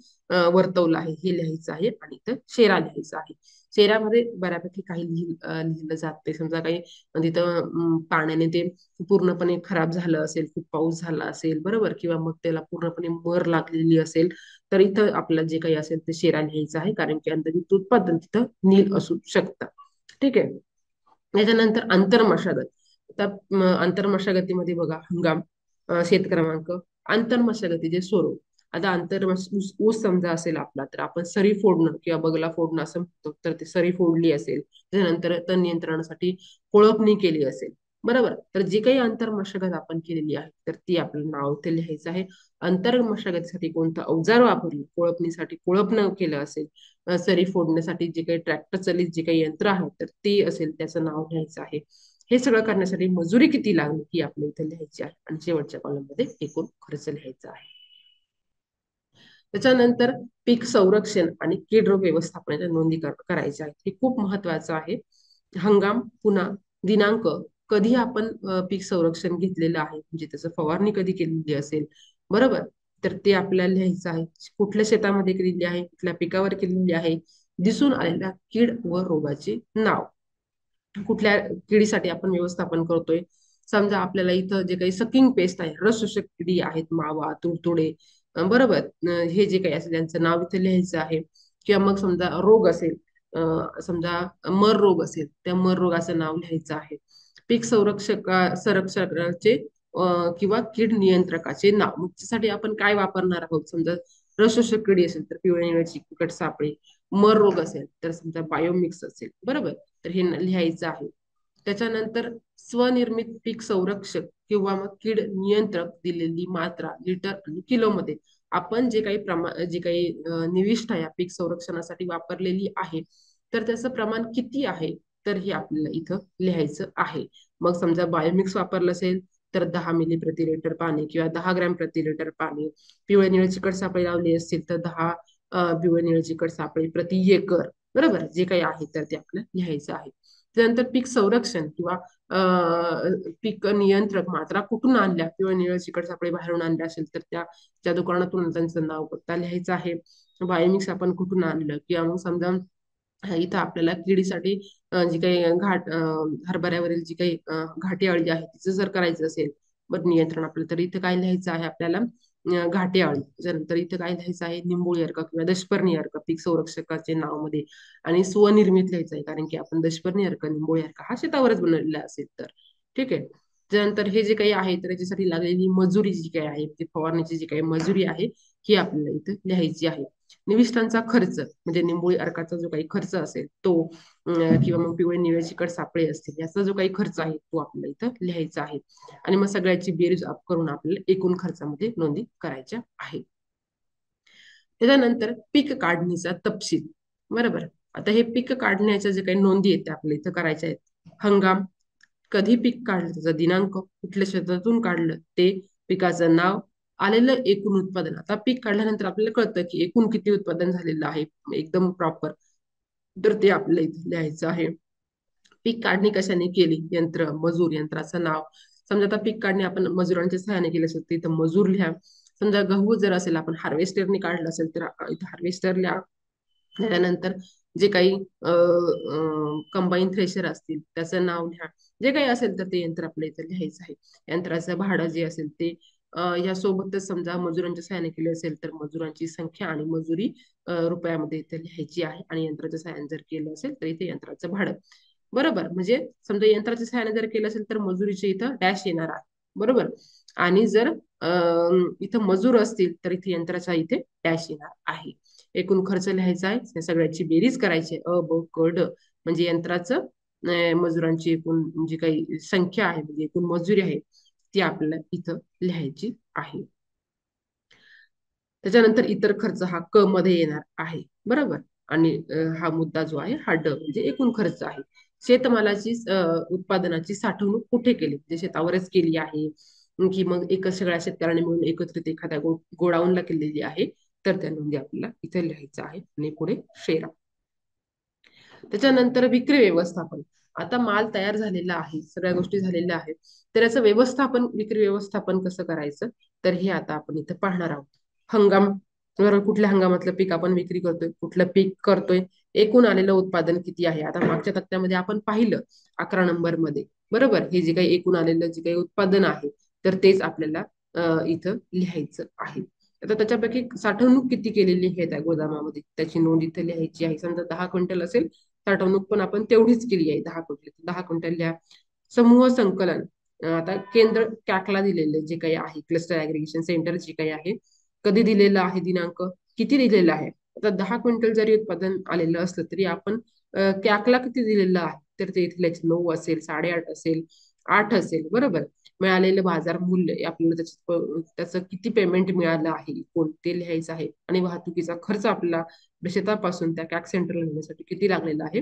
वर्तवलं आहे हे लिहायचं आहे आणि इथं शेरा लिहायचा आहे. शेरामध्ये बऱ्यापैकी काही लिहिलं जाते, समजा काही तिथं पाण्याने ते पूर्णपणे खराब झालं असेल, खूप पाऊस झाला असेल, बरोबर, किंवा मग त्याला पूर्णपणे मर लागलेली असेल तर इथं आपल्याला जे काही असेल ते शेरा लिहायचं आहे, कारण की अंदाजित उत्पादन तिथं नील असू शकतं. ठीक आहे. त्याच्यानंतर आंतरमशागत. आता आंतरमशागतीमध्ये बघा हंगाम, शेत क्रमांक, आंतरमशागतीचे स्वरूप. आता ऊस समजा असेल आपला तर आपण सरी फोडणं किंवा बगला फोडणं असं म्हणतो, तर ते सरी फोडली असेल, त्याच्यानंतर तण नियंत्रणासाठी कोळपणी केली असेल, बरोबर. तर जी काही आंतरमशागत आपण केलेली आहे तर ती आपलं नाव ते लिहायचं आहे. आंतरमशागतीसाठी कोणतं अवजार वापरलं, कोळपणीसाठी कोळपणं केलं असेल, सरी फोडण्यासाठी जे काही ट्रॅक्टर चालित जे काही यंत्र आहे तर ते असेल त्याचं नाव लिहायचं आहे. हे सगळं करण्यासाठी मजुरी किती लागली ही आपल्या इथे लिहायची आहे आणि शेवटच्या कॉलम मध्ये एकूण खर्च लिहायचा आहे. त्याच्यानंतर पीक संरक्षण आणि कीड रोग व्यवस्थापनाच्या नोंदी करायच्या आहेत, हे खूप महत्वाचं आहे. हंगाम, पुन्हा दिनांक, कधी आपण पीक संरक्षण घेतलेलं आहे, म्हणजे त्याचं फवारणी कधी केलेली असेल, बरोबर, तर ते आपल्याला लिहायचं आहे. कुठल्या शेतामध्ये केलेली आहे, कुठल्या पिकावर केलेली आहे, दिसून आलेल्या कीड व रोगाचे नाव, कुठल्या किडीसाठी आपण व्यवस्थापन करतोय. समजा आपल्याला इथं जे काही सकिंग पेस्ट आहे, रस शोषक किडी आहेत, मावा, तुडतुडे, बरोबर, हे जे काही असेल त्यांचं नाव इथे लिहायचं आहे. किंवा मग समजा रोग असेल, समजा मर रोग असेल, त्या मर रोगाचं नाव लिहायचं आहे. पीक संरक्षकाचे किंवा कीड नियंत्रकाचे नाव, मग त्यासाठी आपण काय वापरणार आहोत, समजा रस शोषक किडी असेल तर पिवळ्या निळ्याची कुकट सापळे, मर रोग असेल तर समजा बायोमिक्स असेल, बरोबर, तर हे लिहायचं आहे. त्याच्यानंतर स्वनिर्मित पीक संरक्षक किंवा मग कीड नियंत्रक दिलेली मात्रा लिटर आणि किलो मध्ये, आपण जे काही जे काही निविष्ठा या पीक संरक्षणासाठी वापरलेली आहे तर त्याचं प्रमाण किती आहे तर हे आपल्याला इथं लिहायचं आहे. मग समजा बायोमिक्स वापरलं असेल तर 10 मिली प्रति लिटर पाणी किंवा 10 ग्रॅम प्रति लिटर पाणी. पिवळे निळे चिकट सापळे लावली असतील तर 10 पिवळे निळे चिकट सापळे प्रति एकर. बरोबर, जे काही आहे तर ते आपल्याला लिहायचं आहे. त्यानंतर पीक संरक्षण किंवा पीक नियंत्रक मात्रा कुठून आणल्या किंवा निळ चिकट सापळे बाहेरून आणल्या असेल तर त्या दुकानातून त्यांचं नाव पत्ता लिहायचं आहे. बायोमिक्स आपण कुठून आणलं किंवा मग समजा इथं आपल्याला किडीसाठी जी काही हरभऱ्यावरील जी काही घाटी अळी आहे तिचं जर करायचं असेल बरं नियंत्रण आपलं, तर इथं काय लिहायचं आहे आपल्याला घाटी अळी. त्याच्यानंतर इथं काय लिहायचं आहे निंबोळी अर्क किंवा दशपर्णी अर्क पीक संरक्षकाचे नावामध्ये आणि स्वनिर्मित लिहायचं आहे, कारण की आपण दशपर्णी अर्क निंबोळी अर्क हा शेतावरच बनवलेला असेल तर. ठीक आहे. त्यानंतर हे जे काही आहे तर याच्यासाठी लागलेली मजुरी जी काही आहे ती फवारण्याची जी काही मजुरी आहे ही आपल्याला इथं लिहायची आहे. निविष्ठांचा खर्च म्हणजे निंबोळी अर्काचा जो काही खर्च असेल तो किंवा मग पिवळे निळे चिकट सापळे असतील याचा जो काही खर्च आहे तो आपल्याला इथं लिहायचा आहे. आणि मग सगळ्याची बेरीज करून आपल्याला एकूण खर्चामध्ये नोंदी करायच्या आहेत. त्याच्यानंतर पीक काढणीचा तपशील. बरोबर, आता हे पीक काढण्याच्या जे काही नोंदी आहेत त्या आपल्याला इथं करायच्या आहेत. हंगाम, कधी पीक काढलं त्याचा दिनांक, कुठल्या शेतातून काढलं ते, पिकाचं नाव, आलेलं एकूण उत्पादन. आता पीक काढल्यानंतर आपल्याला कळतं की एकूण किती उत्पादन झालेलं आहे एकदम प्रॉपर, तर ते आपल्याला इथे लिहायचं आहे. पीक काढणी कशाने केली, यंत्र, मजूर, यंत्राचं नाव. समजा आता पीक काढणी आपण मजुरांच्या सहाय्याने केली असेल तर इथं मजूर लिहा. समजा गहू जर असेल आपण हार्वेस्टरने काढलं असेल तर इथं हार्वेस्टर लिहा. त्यानंतर जे काही कंबाईन थ्रेशर असतील त्याचं नाव लिहा. जे काही असेल तर ते यंत्र आपल्या इथं लिहायचं आहे. यंत्राचं भाडं जे असेल ते यासोबतच समजा मजुरांच्या सहाय्याने केले असेल तर मजुरांची संख्या आणि मजुरी रुपयामध्ये इथे लिहायची आहे. आणि यंत्राच्या सहाय्याने जर केलं असेल तर इथे यंत्राचं भाडं. बरोबर, म्हणजे समजा यंत्राच्या सहाय्याने जर केलं असेल तर मजुरीचे इथं डॅश येणार आहे. बरोबर, आणि जर इथं मजूर असतील तर इथे यंत्राचा इथे डॅश येणार आहे. एकूण खर्च लिहायचा आहे, या सगळ्याची बेरीज करायची अ ब क ड म्हणजे यंत्राचं मजुरांची एकूण जी काही संख्या आहे म्हणजे एकूण मजुरी आहे ती आपल्याला इथं लिहायची आहे. त्याच्यानंतर इतर खर्च हा क मध्ये येणार आहे. बरोबर, आणि हा मुद्दा जो आहे हा ड म्हणजे एकूण खर्च आहे. शेतमालाची उत्पादनाची साठवणूक कुठे केली, जे शेतावरच केली आहे की मग एकच सगळ्या शेतकऱ्यांनी मिळून एकत्रित एखाद्या गोडाऊनला केलेली आहे तर त्या नोंदी आपल्याला इथे लिहायचं आहे. आणि पुढे शेरा. त्याच्यानंतर विक्री व्यवस्थापन. आता माल तयार झालेला आहे, सगळ्या गोष्टी झालेल्या आहेत, तर याचं व्यवस्थापन, विक्री व्यवस्थापन कसं करायचं तर हे आता आपण इथं पाहणार आहोत. हंगाम, बरोबर, कुठल्या हंगामातलं पीक आपण विक्री करतोय, कुठलं पीक करतोय, एकूण आलेलं उत्पादन किती आहे. आता मागच्या तक्त्यामध्ये आपण पाहिलं 11 नंबर मध्ये. बरोबर, हे जे काही एकूण आलेलं जे काही उत्पादन आहे तर तेच आपल्याला इथं लिहायचं आहे. आता त्याच्यापैकी साठवणूक किती केलेली आहे त्या गोदामामध्ये त्याची नोंद इथे लिहायची आहे. समजा 10 क्विंटल असेल साठवणूक पण आपण तेवढीच केली आहे 10 क्विंटल लिहा. समूह संकलन, आता केंद्र कॅकला दिलेले जे काही आहे क्लस्टर ऍग्रिगेशन सेंटर जे काही आहे कधी दिलेलं आहे दिनांक, किती दिलेला आहे. आता 10 क्विंटल जरी उत्पादन आलेलं असलं तरी आपण कॅकला किती दिलेलं आहे तर ते इथे 9 असेल, 8.5 असेल, 8 असेल. बरोबर, मिळालेलं बाजार मूल्य आपल्याला त्याचं किती पेमेंट मिळालं आहे कोण ते लिहायचं आहे. आणि वाहतुकीचा खर्च आपल्याला शेतापासून त्या कॅक सेंटरला नेण्यासाठी किती लागलेला आहे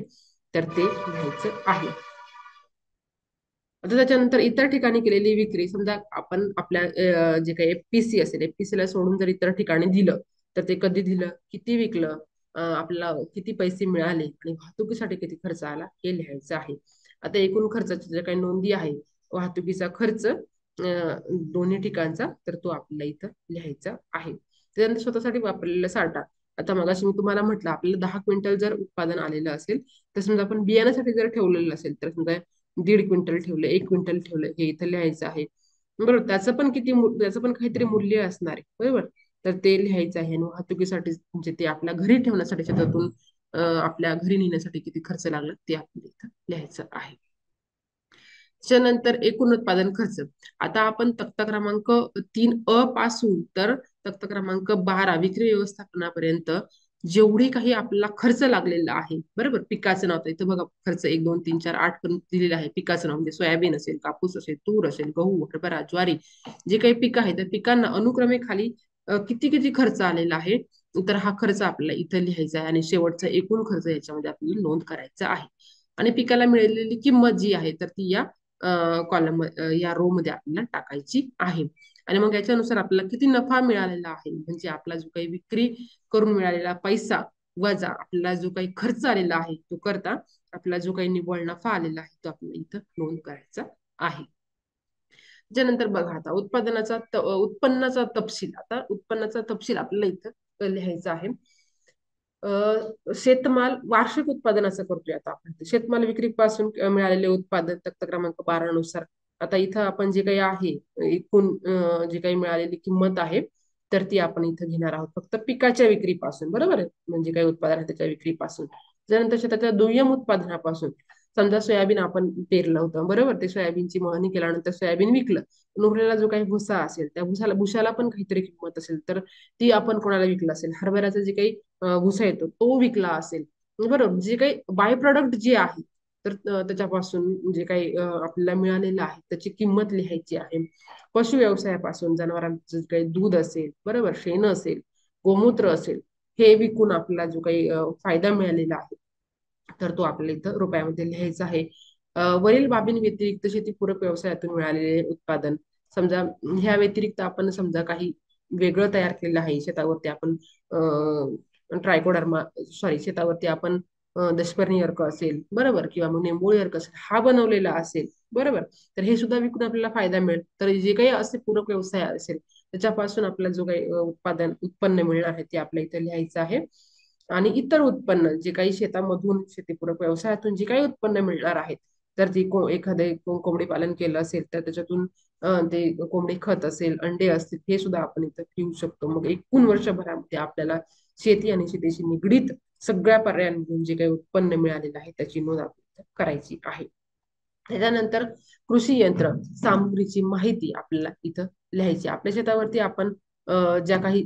तर ते लिहायचं आहे. आता त्याच्यानंतर इतर ठिकाणी केलेली विक्री, समजा आपण आपल्या जे काही एफपीसी असेल एफपीसी ला सोडून जर इतर ठिकाणी दिलं तर ते कधी दिलं, किती विकलं, आपल्याला किती पैसे मिळाले आणि वाहतुकीसाठी किती खर्च आला हे लिहायचं आहे. आता एकूण खर्चाच्या ज्या काही नोंदी आहे वाहतुकीचा खर्च दोन्ही ठिकाणचा तर तो आपल्याला इथं लिहायचा आहे. त्यानंतर स्वतःसाठी वापरलेला साठा. आता मगाशी मी तुम्हाला म्हटलं आपल्याला 10 क्विंटल जर उत्पादन आलेलं असेल तर समजा आपण बियाण्यासाठी जर ठेवलेलं असेल तर समजा 1.5 क्विंटल ठेवलं, 1 क्विंटल ठेवलं, हे इथं लिहायचं आहे. बरोबर, त्याचं पण काहीतरी मूल्य असणार आहे. बरोबर, तर ते लिहायचं आहे. आणि वाहतुकीसाठी म्हणजे ते आपल्या घरी ठेवण्यासाठी शेतातून आपल्या घरी नेण्यासाठी किती खर्च लागला ते आपल्याला इथं लिहायचं आहे. त्यानंतर एकूण उत्पादन खर्च. आता आपण तक्ता क्रमांक 3 पासून तर तक्ता क्रमांक 12 विक्री व्यवस्थापनापर्यंत जेवढी काही आपल्याला खर्च लागलेला आहे. बरोबर, पिकाचं नाव इथं बघा खर्च 1 2 3 4 8 पर्यंत दिलेलं आहे. पिकाचं नाव म्हणजे सोयाबीन असेल, कापूस असेल, तूर असेल, गहू, हरभरा, ज्वारी, जे काही पिकं आहेत त्या पिकांना अनुक्रमे खाली किती किती खर्च आलेला आहे तर हा खर्च आपल्याला इथं लिहायचा आहे. आणि शेवटचा एकूण खर्च याच्यामध्ये आपल्याला नोंद करायचा आहे. आणि पिकाला मिळालेली किंमत जी आहे तर ती या कॉलम या रो मध्ये आपल्याला टाकायची आहे. आणि मग याच्यानुसार आपल्याला किती नफा मिळालेला आहे म्हणजे आपला जो काही विक्री करून मिळालेला पैसा वजा आपल्याला जो काही खर्च आलेला आहे तो करता आपला जो काही निव्वळ नफा आलेला आहे तो आपल्याला इथं नोंद करायचा आहे. त्याच्यानंतर बघा आता उत्पन्नाचा तपशील. आता उत्पन्नाचा तपशील आपल्याला इथं लिहायचा आहे. शेतमाल वार्षिक उत्पादनाचं करतोय आता आपण. शेतमाल विक्रीपासून मिळालेले उत्पादन तक्ता क्रमांक 12 नुसार आता इथं आपण जे काही आहे एकूण जे काही मिळालेली किंमत आहे तर ती आपण इथं घेणार आहोत फक्त पिकाच्या विक्रीपासून, बरोबर आहे, म्हणजे काही उत्पादन आहे त्याच्या विक्रीपासून. त्यानंतर शेताच्या दुय्यम उत्पादनापासून समजा सोयाबीन आपण पेरलं होतं, बरोबर, ते सोयाबीनची मळणी केल्यानंतर सोयाबीन विकलं, उरलेला जो काही भुसा असेल त्या भुसाला पण काहीतरी किंमत असेल तर ती आपण कोणाला विकलं असेल, हरभऱ्याचं जे काही भुसा येतो तो विकला असेल, बरोबर, जे काही बाय प्रोडक्ट जे आहे तर त्याच्यापासून जे काही आपल्याला मिळालेलं आहे त्याची किंमत लिहायची आहे. पशु व्यवसायापासून जनावरांचं जे काही दूध असेल, बरोबर, शेण असेल, गोमूत्र असेल, हे विकून आपल्याला जो काही फायदा मिळालेला आहे तर तो आपल्याला इथं रुपयामध्ये लिहायचा आहे. वरील बाबीं व्यतिरिक्त शेतीपूरक व्यवसायातून मिळालेले उत्पादन समजा ह्या व्यतिरिक्त आपण समजा काही वेगळं तयार केलेलं आहे शेतावरती आपण ट्रायकोडर्मा सॉरी शेतावरती आपण दशपर्णी अर्क असेल, बरोबर, किंवा मग निंबोळी अर्क असेल हा बनवलेला असेल, बरोबर, तर हे सुद्धा विकून आपल्याला फायदा मिळेल. तर जे काही असे पूरक व्यवसाय असेल त्याच्यापासून आपल्याला जो काही उत्पन्न मिळणार आहे ते आपल्या इथे लिहायचं आहे. आणि इतर उत्पन्न जे काही शेतामधून शेतीपूरक व्यवसायातून जे काही उत्पन्न मिळणार आहेत तर ती एखादे कोंबडी पालन केलं असेल तर त्याच्यातून ते कोंबडी खत असेल, अंडे असतील, हे सुद्धा आपण इथं घेऊ शकतो. मग एकूण वर्षभरामध्ये आपल्याला शेती आणि शेतीशी निगडीत सगळ्या पर्यायांमधून जे काही उत्पन्न मिळालेलं आहे त्याची नोंद आपल्याला करायची आहे. त्याच्यानंतर कृषी यंत्र सामग्रीची माहिती आपल्याला इथं लिहायची. आपल्या शेतावरती आपण ज्या काही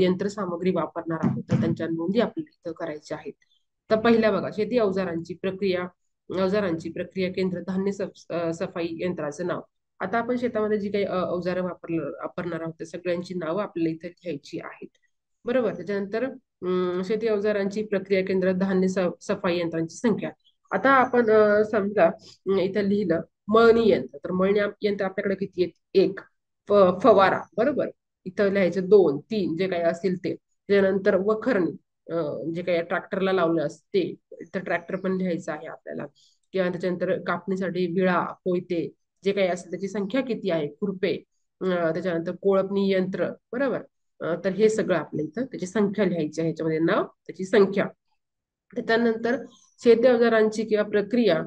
यंत्रसामग्री वापरणार आहोत तर त्यांच्या नोंदी आपल्याला इथं करायच्या आहेत. तर पहिल्या बघा शेती अवजारांची प्रक्रिया केंद्र, धान्य सफाई यंत्राचं नाव. आता आपण शेतामध्ये जी काही अवजारं वापरणार आहोत त्या सगळ्यांची नावं आपल्याला इथे लिहायची आहेत, बरोबर. त्याच्यानंतर शेती अवजारांची प्रक्रिया केंद्र, धान्य सफाई यंत्रांची संख्या. आता आपण समजा इथं लिहिलं मळणी यंत्र तर मळणी यंत्र आपल्याकडे किती आहेत? एक. फवारा, बरोबर, इथं लिहायचं 2, 3 जे काही असेल ते. त्यानंतर वखरणी जे काही ट्रॅक्टरला लावलं असते तर ट्रॅक्टर पण लिहायचं आहे आपल्याला. किंवा त्याच्यानंतर कापणीसाठी विळा, कोयते जे काही असेल त्याची संख्या किती आहे, खुरपे, त्याच्यानंतर कोळपणी यंत्र, बरोबर. तर हे सगळं आपल्या इथं त्याची संख्या लिहायची आहे, ह्याच्यामध्ये नाव त्याची संख्या. त्यानंतर शेती अवजारांची किंवा प्रक्रिया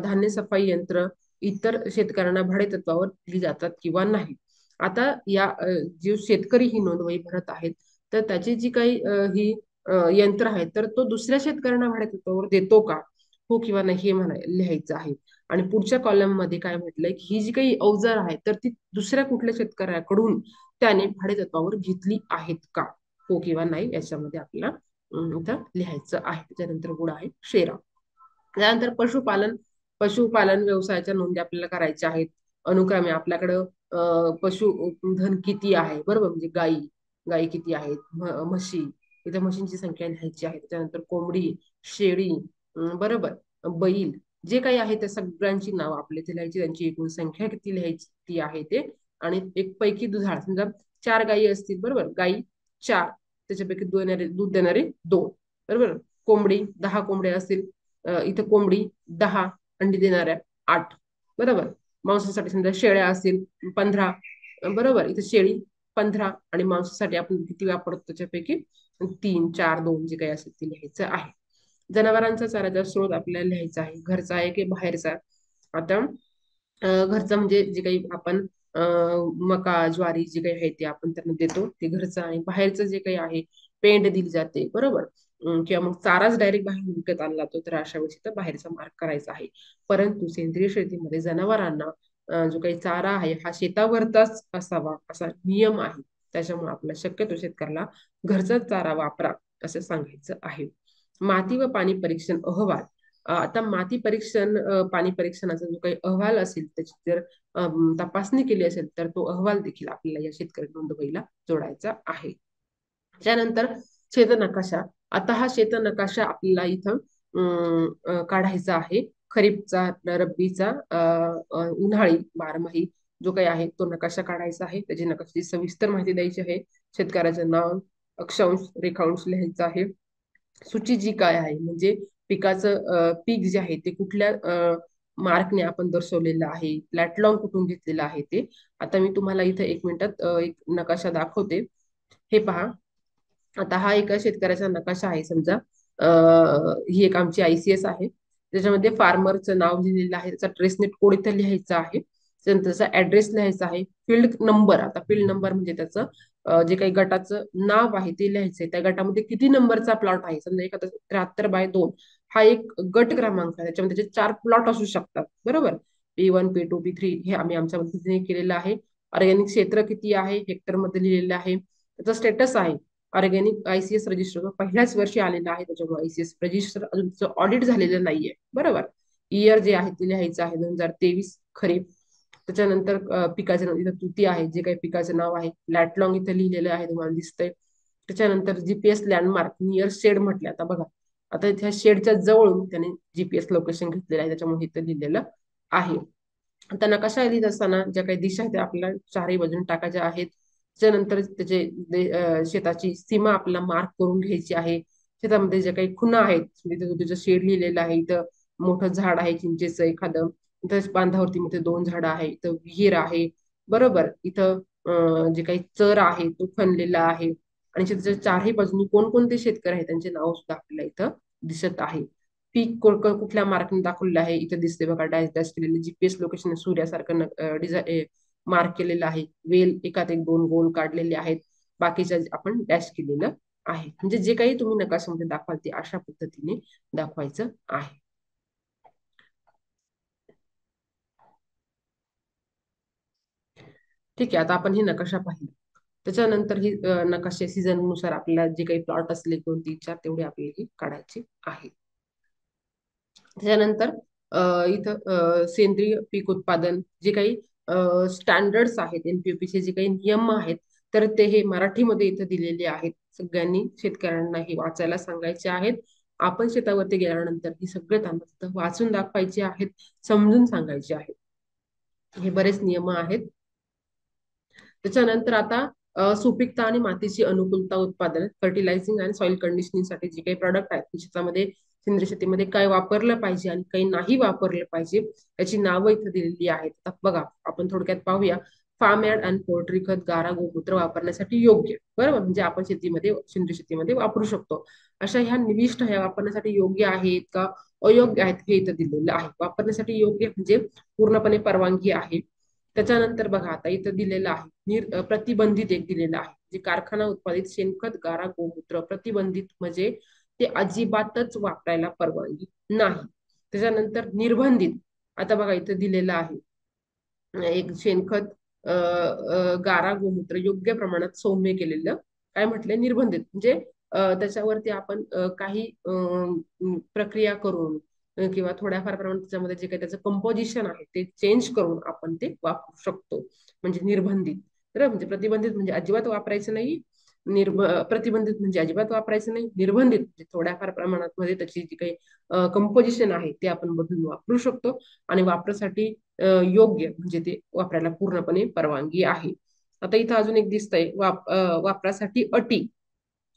धान्य सफाई यंत्र इतर शेतकऱ्यांना भाडेतत्वावर दिली जातात किंवा नाही. आता या जे शेतकरी ही नोंदवही भरत आहेत तर त्याची जी काही ही यंत्र आहेत तर तो दुसऱ्या शेतकऱ्यांना भाडेतत्वावर देतो का, हो किंवा नाही, हे लिहायचं आहे. आणि पुढच्या कॉलम मध्ये काय म्हटलंय की ही जी काही अवजार आहेत तर ती दुसऱ्या कुठल्या शेतकऱ्याकडून त्याने भाडेतत्वावर घेतली आहेत का, हो किंवा नाही, याच्यामध्ये आपल्याला इथं लिहायचं आहे. त्याच्यानंतर पुढे आहे शेरा. त्यानंतर पशुपालन व्यवसायाच्या नोंदी आपल्याला करायच्या आहेत. अनुक्रमे आपल्याकडं पशुधन किती आहे, बरोबर, म्हणजे गायी किती आहेत, म्हशी, इथे म्हशींची संख्या लिहायची आहे. त्याच्यानंतर कोंबडी, शेळी, बरोबर, बैल जे काही आहे त्या सगळ्यांची नाव आपल्या इथे लिहायची, त्यांची एकूण संख्या किती लिहायची ती आहे ते. आणि एक पैकी दुधाळ समजा 4 गायी असतील, बरोबर, गायी 4, त्याच्यापैकी दूध देणारे 2, बरोबर. कोंबडी 10 कोंबड्या असतील, इथं कोंबडी 10, अंडी देणाऱ्या 8, बरोबर. मांसासाठी समजा शेळ्या असतील 15, बरोबर, इथं शेळी 15 आणि मांसासाठी आपण किती वापरतो त्याच्यापैकी 3, 4, 2 जे काही असेल ते लिहायचं आहे. जनावरांचा चाराचा स्रोत आपल्याला लिहायचा आहे, घरचा आहे की बाहेरचा. आता घरचं म्हणजे जे काही आपण मका, ज्वारी जे काही आहे ते आपण त्यांना देतो ते घरचं आहे. बाहेरचं जे काही आहे पेंड दिली जाते, बरोबर, किंवा मग चाराच डायरेक्ट बाहेर विकत आणला जातो तर अशा वेळेस तर बाहेरचा मार्क करायचा आहे. परंतु सेंद्रिय शेतीमध्ये जनावरांना जो काही चारा आहे हा शेतावरचाच असावा असा नियम आहे. त्याच्यामुळे आपल्या शक्यतो शेतकऱ्याला घरचाच चारा वापरा असं सांगायचं आहे. माती व पाणी परीक्षण अहवाल. आता माती परीक्षण पाणी परीक्षणाचा जो काही अहवाल असेल त्याची जर तपासणी केली असेल तर तो अहवाल देखील आपल्याला या शेतकरी नोंदवहीला जोडायचा आहे. त्यानंतर शेतनकाशा. आता हा शेतनकाशा आपल्याला इथं काढायचा आहे. खरीपचा, रब्बीचा, उन्हाळी, बारमाही जो काही आहे तो नकाशा काढायचा आहे. त्याची नकाशाची सविस्तर माहिती द्यायची आहे. शेतकऱ्याचं नाव, अक्षांश, रेखांश लिहायचा आहे. सूची जी काय आहे म्हणजे पिकाचं पीक जे आहे ते कुठल्या मार्कने आपण दर्शवलेलं आहे, प्लॅटलॉन कुठून घेतलेलं आहे ते. आता मी तुम्हाला इथे एक मिनिटात एक नकाशा दाखवते. हे पहा, आता हा एका शेतकऱ्याचा नकाशा आहे समजा. ही एक आमची ICS आहे. त्याच्यामध्ये फार्मरचं नाव लिहिलेलं आहे, त्याचा ट्रेसनेट कोड इथे लिहायचा आहे. त्यानंतर त्याचा ऍड्रेस लिहायचा आहे. फील्ड नंबर, आता फील्ड नंबर म्हणजे त्याचं जे काही गटाचं नाव आहे ते लिहायचंय. त्या गटामध्ये किती नंबरचा प्लॉट आहे, समजा एखादा 73/2 हा एक गट क्रमांक आहे. त्याच्यामध्ये त्याचे 4 प्लॉट असू शकतात, बरोबर. P1, P2, P3 हे आम्ही आमच्या पद्धतीने केलेलं आहे. ऑर्गॅनिक क्षेत्र किती आहे हेक्टर मध्ये लिहिलेलं आहे. त्याचा स्टेटस आहे ऑर्गॅनिक ICS रजिस्टर पहिल्याच वर्षी आलेलं आहे, त्याच्यामुळे ICS रजिस्टर अजून ऑडिट झालेलं नाहीये, बरोबर. इयर जे आहे ते लिहायचं आहे 2023 खरीप. त्याच्यानंतर पिकाचं नाव इथं तुती आहे, जे काही पिकाचं नाव आहे. लॅटलॉंग इथं लिहिलेलं आहे, तुम्हाला दिसतंय. त्याच्यानंतर GPS लँडमार्क नियर शेड म्हटले. आता बघा, आता इथे शेडच्या जवळून त्याने GPS लोकेशन घेतलेलं आहे, त्याच्यामुळे इथं लिहिलेलं आहे. आता नकाशा लिहित असताना ज्या काही दिशा आहेत त्या आपल्याला चारही बाजून टाकायच्या आहेत. त्याच्यानंतर त्याचे शेताची सीमा आपल्याला मार्क करून घ्यायची आहे. शेतामध्ये ज्या काही खुणा आहेत, तिथे तुझं शेड लिहिलेलं आहे. इथं मोठं झाड आहे चिंचेचं एखादं, इथं बांधावरती मध्ये 2 झाडं आहे, इथं विहीर आहे, बरोबर. इथं जे काही चर आहे तो खणलेला आहे. आणि शेताच्या चारही बाजूनी कोणकोणते शेतकरी आहेत त्यांचे नाव सुद्धा आपल्याला इथं दिसत आहे. पीक कुठल्या मार्कने दाखवलेलं आहे इथं दिसते बघा, डॅश डॅश केलेले. GPS लोकेशन सूर्यासारखं डिझाईन मार्क केलेलं आहे. वेल एकात एक 2 गोल काढलेले आहेत. बाकीच्या आपण डॅश केलेलं आहे. म्हणजे जे काही तुम्ही नकाशामध्ये दाखवाल ते अशा पद्धतीने दाखवायचं आहे. ठीक आहे, आता आपण ही नकाशा पाहिली. त्याच्यानंतर ही नकाशे सीझन नुसार आपल्याला जे काही प्लॉट असले 2, 3, 4 तेवढे आपल्याला काढायचे आहे. त्याच्यानंतर इथं सेंद्रिय पीक उत्पादन जे काही स्टँडर्ड्स आहेत, NPOP चे जे काही नियम आहेत, तर ते हे मराठीमध्ये इथं दिलेले आहेत. सगळ्यांनी शेतकऱ्यांना हे वाचायला सांगायचे आहेत. आपण शेतावरती गेल्यानंतर ही सगळे त्यांना तिथं वाचून दाखवायचे आहेत, समजून सांगायचे आहेत. हे बरेच नियम आहेत. त्याच्यानंतर आता सुपीकता आणि मातीची अनुकूलता उत्पादन, फर्टिलायझिंग आणि सॉइल कंडिशनिंग साठी जे काही प्रोडक्ट आहेत शेतामध्ये, सेंद्रिय शेतीमध्ये काय वापरलं पाहिजे आणि काही नाही वापरलं पाहिजे याची नावं इथे दिलेली आहेत. आता बघा, आपण थोडक्यात पाहूया. फार्म यार्ड आणि पोल्ट्री खत, गारा, गोमूत्र वापरण्यासाठी योग्य, बरोबर. म्हणजे आपण शेतीमध्ये, सेंद्रिय शेतीमध्ये वापरू शकतो. अशा ह्या निविष्ट ह्या वापरण्यासाठी योग्य आहेत का अयोग्य आहेत हे इथं दिलेलं आहे. वापरण्यासाठी योग्य म्हणजे पूर्णपणे परवानगी आहे. त्याच्यानंतर बघा, आता इथं दिलेलं आहे प्रतिबंधित एक दिलेलं आहे. जे कारखाना उत्पादित शेणखत, गारा, गोमूत्र प्रतिबंधित म्हणजे ते अजिबातच वापरायला परवानगी नाही. त्याच्यानंतर निर्बंधित, आता बघा इथं दिलेलं आहे एक शेणखत, गारा, गोमूत्र योग्य प्रमाणात सौम्य केलेलं, काय म्हटलंय निर्बंधित म्हणजे त्याच्यावरती आपण काही प्रक्रिया करून किंवा थोड्याफार प्रमाणात त्याच्यामध्ये जे काही त्याचं कंपोजिशन आहे ते चेंज करून आपण ते वापरू शकतो. म्हणजे निर्बंधित, बरं. म्हणजे प्रतिबंधित म्हणजे अजिबात वापरायचं नाही. प्रतिबंधित म्हणजे अजिबात वापरायचं नाही. निर्बंधित म्हणजे थोड्याफार प्रमाणात मध्ये त्याची जी काही कंपोजिशन आहे ते आपण बदलून वापरू शकतो. आणि वापरासाठी योग्य म्हणजे ते वापरायला पूर्णपणे परवानगी आहे. आता इथं अजून एक दिसतंय वापरासाठी अटी.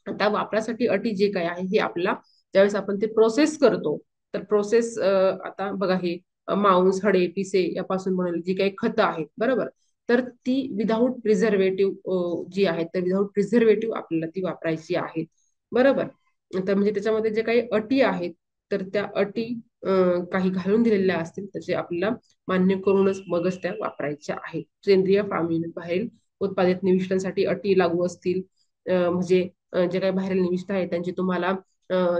आता वापरासाठी अटी जे काय आहे हे आपला ज्यावेळेस आपण ते प्रोसेस करतो, तर प्रोसेस आता बघा हे मांस, हडे, पिसे यापासून बनवलेली जी काही खतं आहेत, बरोबर. तर ती विदाऊट प्रिझर्वेटिव्ह जी आहेत, तर विदाऊट प्रिझर्वेटिव्ह आपल्याला ती वापरायची आहेत, बरोबर. तर म्हणजे त्याच्यामध्ये जे काही अटी आहेत तर त्या अटी काही घालून दिलेल्या असतील त्याचे आपल्याला मान्य करूनच मगच त्या वापरायच्या आहेत. सेंद्रिय फार्म युनिट बाहेरील उत्पादित निविष्ठांसाठी अटी लागू असतील. म्हणजे जे काही बाहेरील निविष्ठ आहेत त्यांची तुम्हाला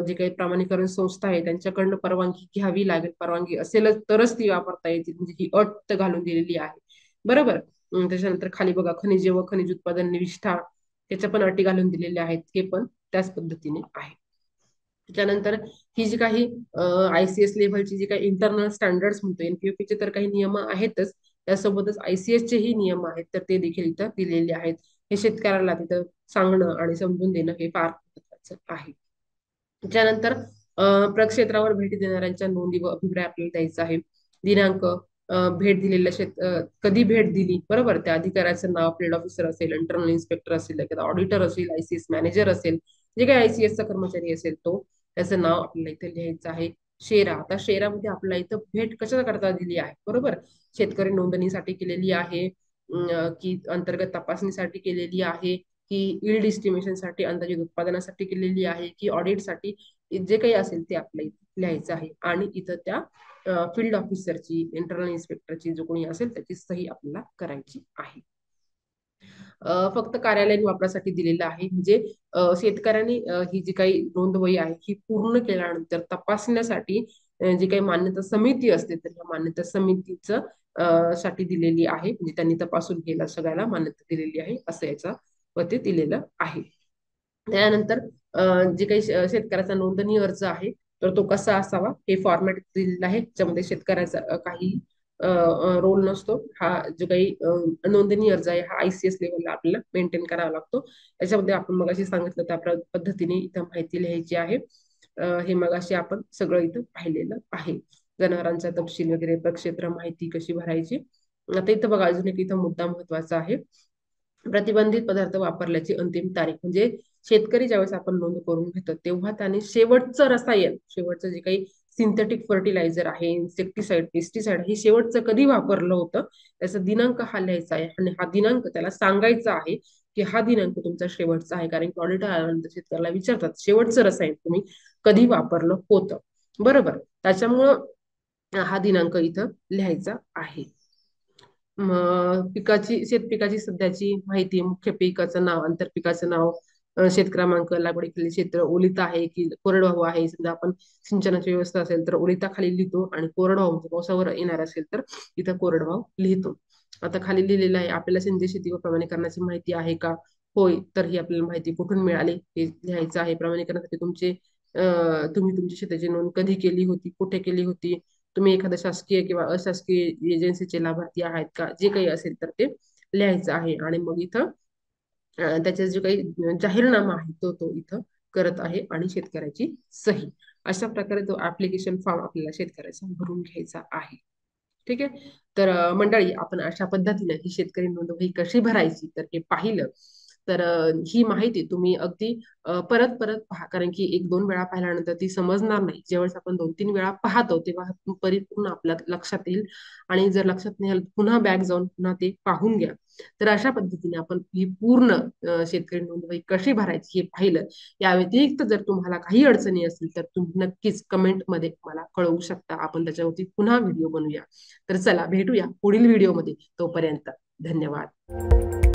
जे काही प्रमाणीकरण संस्था आहे त्यांच्याकडनं परवानगी घ्यावी लागेल. परवानगी असेलच तरच ती वापरता येतील, म्हणजे ही अट तर घालून दिलेली आहे, बरोबर. त्याच्यानंतर खाली बघा खनिजे व खनिज उत्पादन निविष्ठा, त्याच्या पण अटी घालून दिलेल्या आहेत, हे पण त्याच पद्धतीने आहे. त्याच्यानंतर ही जी काही ICS लेव्हलची जी काही इंटरनल स्टँडर्ड्स म्हणतो, NPOP चे तर काही नियम आहेतच, त्यासोबतच ICS चे ही नियम आहेत, तर ते देखील इथं दिलेले आहेत. हे शेतकऱ्याला तिथं सांगणं आणि समजून देणं हे फार महत्वाचं आहे. त्यानंतर प्रक्षेत्रावर भेट देणाऱ्यांच्या नोंदी व अभिप्राय आपल्याला द्यायचा आहे. दिनांक, भेट दिलेल्या कधी भेट दिली, बरोबर, त्या अधिकाऱ्याचं नाव, फील्ड ऑफिसर असेल, इंटरनल इन्स्पेक्टर असेल, एखादा ऑडिटर असेल, आयसीएस मॅनेजर असेल, जे काही आयसीएसचा कर्मचारी असेल तो, त्याचं नाव आपल्याला इथे लिहायचं आहे. शेरा, आता शेरामध्ये आपल्याला इथं भेट कशा करता दिली आहे, बरोबर, शेतकरी नोंदणीसाठी केलेली आहे, की अंतर्गत तपासणीसाठी केलेली आहे, की इल्ड इस्टिमेशनसाठी अंदाजित उत्पादनासाठी केलेली आहे, की ऑडिटसाठी, जे काही असेल ते आपल्याला इथे लिहायचं आहे. आणि इथं त्या फील्ड ऑफिसरची, इंटरनल इन्स्पेक्टरची, जो कोणी असेल त्याची सही आपल्याला करायची आहे. फक्त कार्यालयीन वापरासाठी दिलेलं आहे. म्हणजे शेतकऱ्यांनी ही जी काही नोंदवही आहे ही पूर्ण केल्यानंतर तपासण्यासाठी जी काही मान्यता समिती असते तर या मान्यता समितीचं साठी दिलेली आहे. म्हणजे त्यांनी तपासून केलं, सगळ्याला मान्यता दिलेली आहे असं याचा व ते दिलेलं आहे. त्यानंतर जे काही शेतकऱ्याचा नोंदणी अर्ज आहे तर तो कसा असावा हे फॉर्मॅट दिलेला आहे, ज्यामध्ये शेतकऱ्याचा काही रोल नसतो. हा जो काही नोंदणी अर्ज आहे हा आयसीएस लेवलला आपल्याला मेंटेन करावा लागतो. याच्यामध्ये आपण मगाशी सांगितलं त्या पद्धतीने इथं माहिती लिहायची आहे. हे मगाशी आपण सगळं इथं पाहिलेलं आहे. जनावरांचा तपशील वगैरे, प्रक्षेत्र माहिती कशी भरायची. आता इथं बघा अजून एक इथं मुद्दा महत्वाचा आहे. प्रतिबंधित पदार्थ वापरल्याची अंतिम तारीख, म्हणजे शेतकरी ज्यावेळेस आपण नोंद करून घेतो तेव्हा त्याने शेवटचं रसायन, शेवटचं जे काही सिंथेटिक फर्टिलायझर आहे, इन्सेक्टिसाइड, पेस्टिसाइड, हे शेवटचं कधी वापरलं होतं त्याचा दिनांक हा लिहायचा आहे. आणि हा दिनांक त्याला सांगायचा आहे की हा दिनांक तुमचा शेवटचा आहे, कारण ऑडिटर आल्यानंतर शेतकऱ्याला विचारतात शेवटचं रसायन तुम्ही कधी वापरलं होतं, बरोबर. त्याच्यामुळं हा दिनांक इथं लिहायचा आहे. पिकाची, शेतपिकाची सध्याची माहिती, मुख्य पिकाचं नाव, आंतरपिकाचं नाव, शेत क्रमांक, लागवडीखाली क्षेत्र, ओलिता आहे की कोरडवाहू आहे. समजा आपण सिंचनाची व्यवस्था असेल तर ओलिता खाली लिहितो, आणि कोरडवाहू म्हणजे पावसावर येणार असेल तर इथं कोरडवाहू लिहितो. आता खाली लिहिलेलं आहे, आपल्याला सेंद्रिय शेती व प्रमाणीकरणाची माहिती आहे का, होय, तर ही आपल्याला माहिती कुठून मिळाली हे लिहायचं आहे. प्रमाणीकरणासाठी तुम्ही तुमची शेताची नोंद कधी केली होती, कुठे केली होती, तुम्ही एखाद्या शासकीय किंवा अशासकीय एजन्सीचे लाभार्थी आहात का, जे काही असेल तर ते लिहायचं आहे. आणि मग इथं त्याचा जो काही जाहीरनामा आहे तो तो इथं करत आहे, आणि शेतकऱ्याची सही. अशा प्रकारे तो ऍप्लिकेशन फॉर्म आपल्याला शेतकऱ्याचा भरून घ्यायचा आहे. ठीक आहे. तर मंडळी, आपण अशा पद्धतीने ही शेतकरी नोंदवही कशी भरायची तर हे पाहिलं. तर ही माहिती तुम्ही अगदी परत परत पहा, कारण की एक दोन वेळा पाहिल्यानंतर ती समजणार नाही. ज्यावेळेस आपण दोन तीन वेळा पाहतो तेव्हा परिपूर्ण आपल्या लक्षात येईल. आणि जर लक्षात नाही आलं पुन्हा बॅक जाऊन पुन्हा ते पाहून घ्या. तर अशा पद्धतीने आपण ही पूर्ण शेतकरी नोंदवही कशी भरायची हे पाहिलं. या व्यतिरिक्त जर तुम्हाला काही अडचणी असतील तर तुम्ही नक्कीच कमेंटमध्ये मला कळवू शकता. आपण त्याच्यावरती पुन्हा व्हिडिओ बनवूया. तर चला भेटूया पुढील व्हिडिओमध्ये. तोपर्यंत धन्यवाद.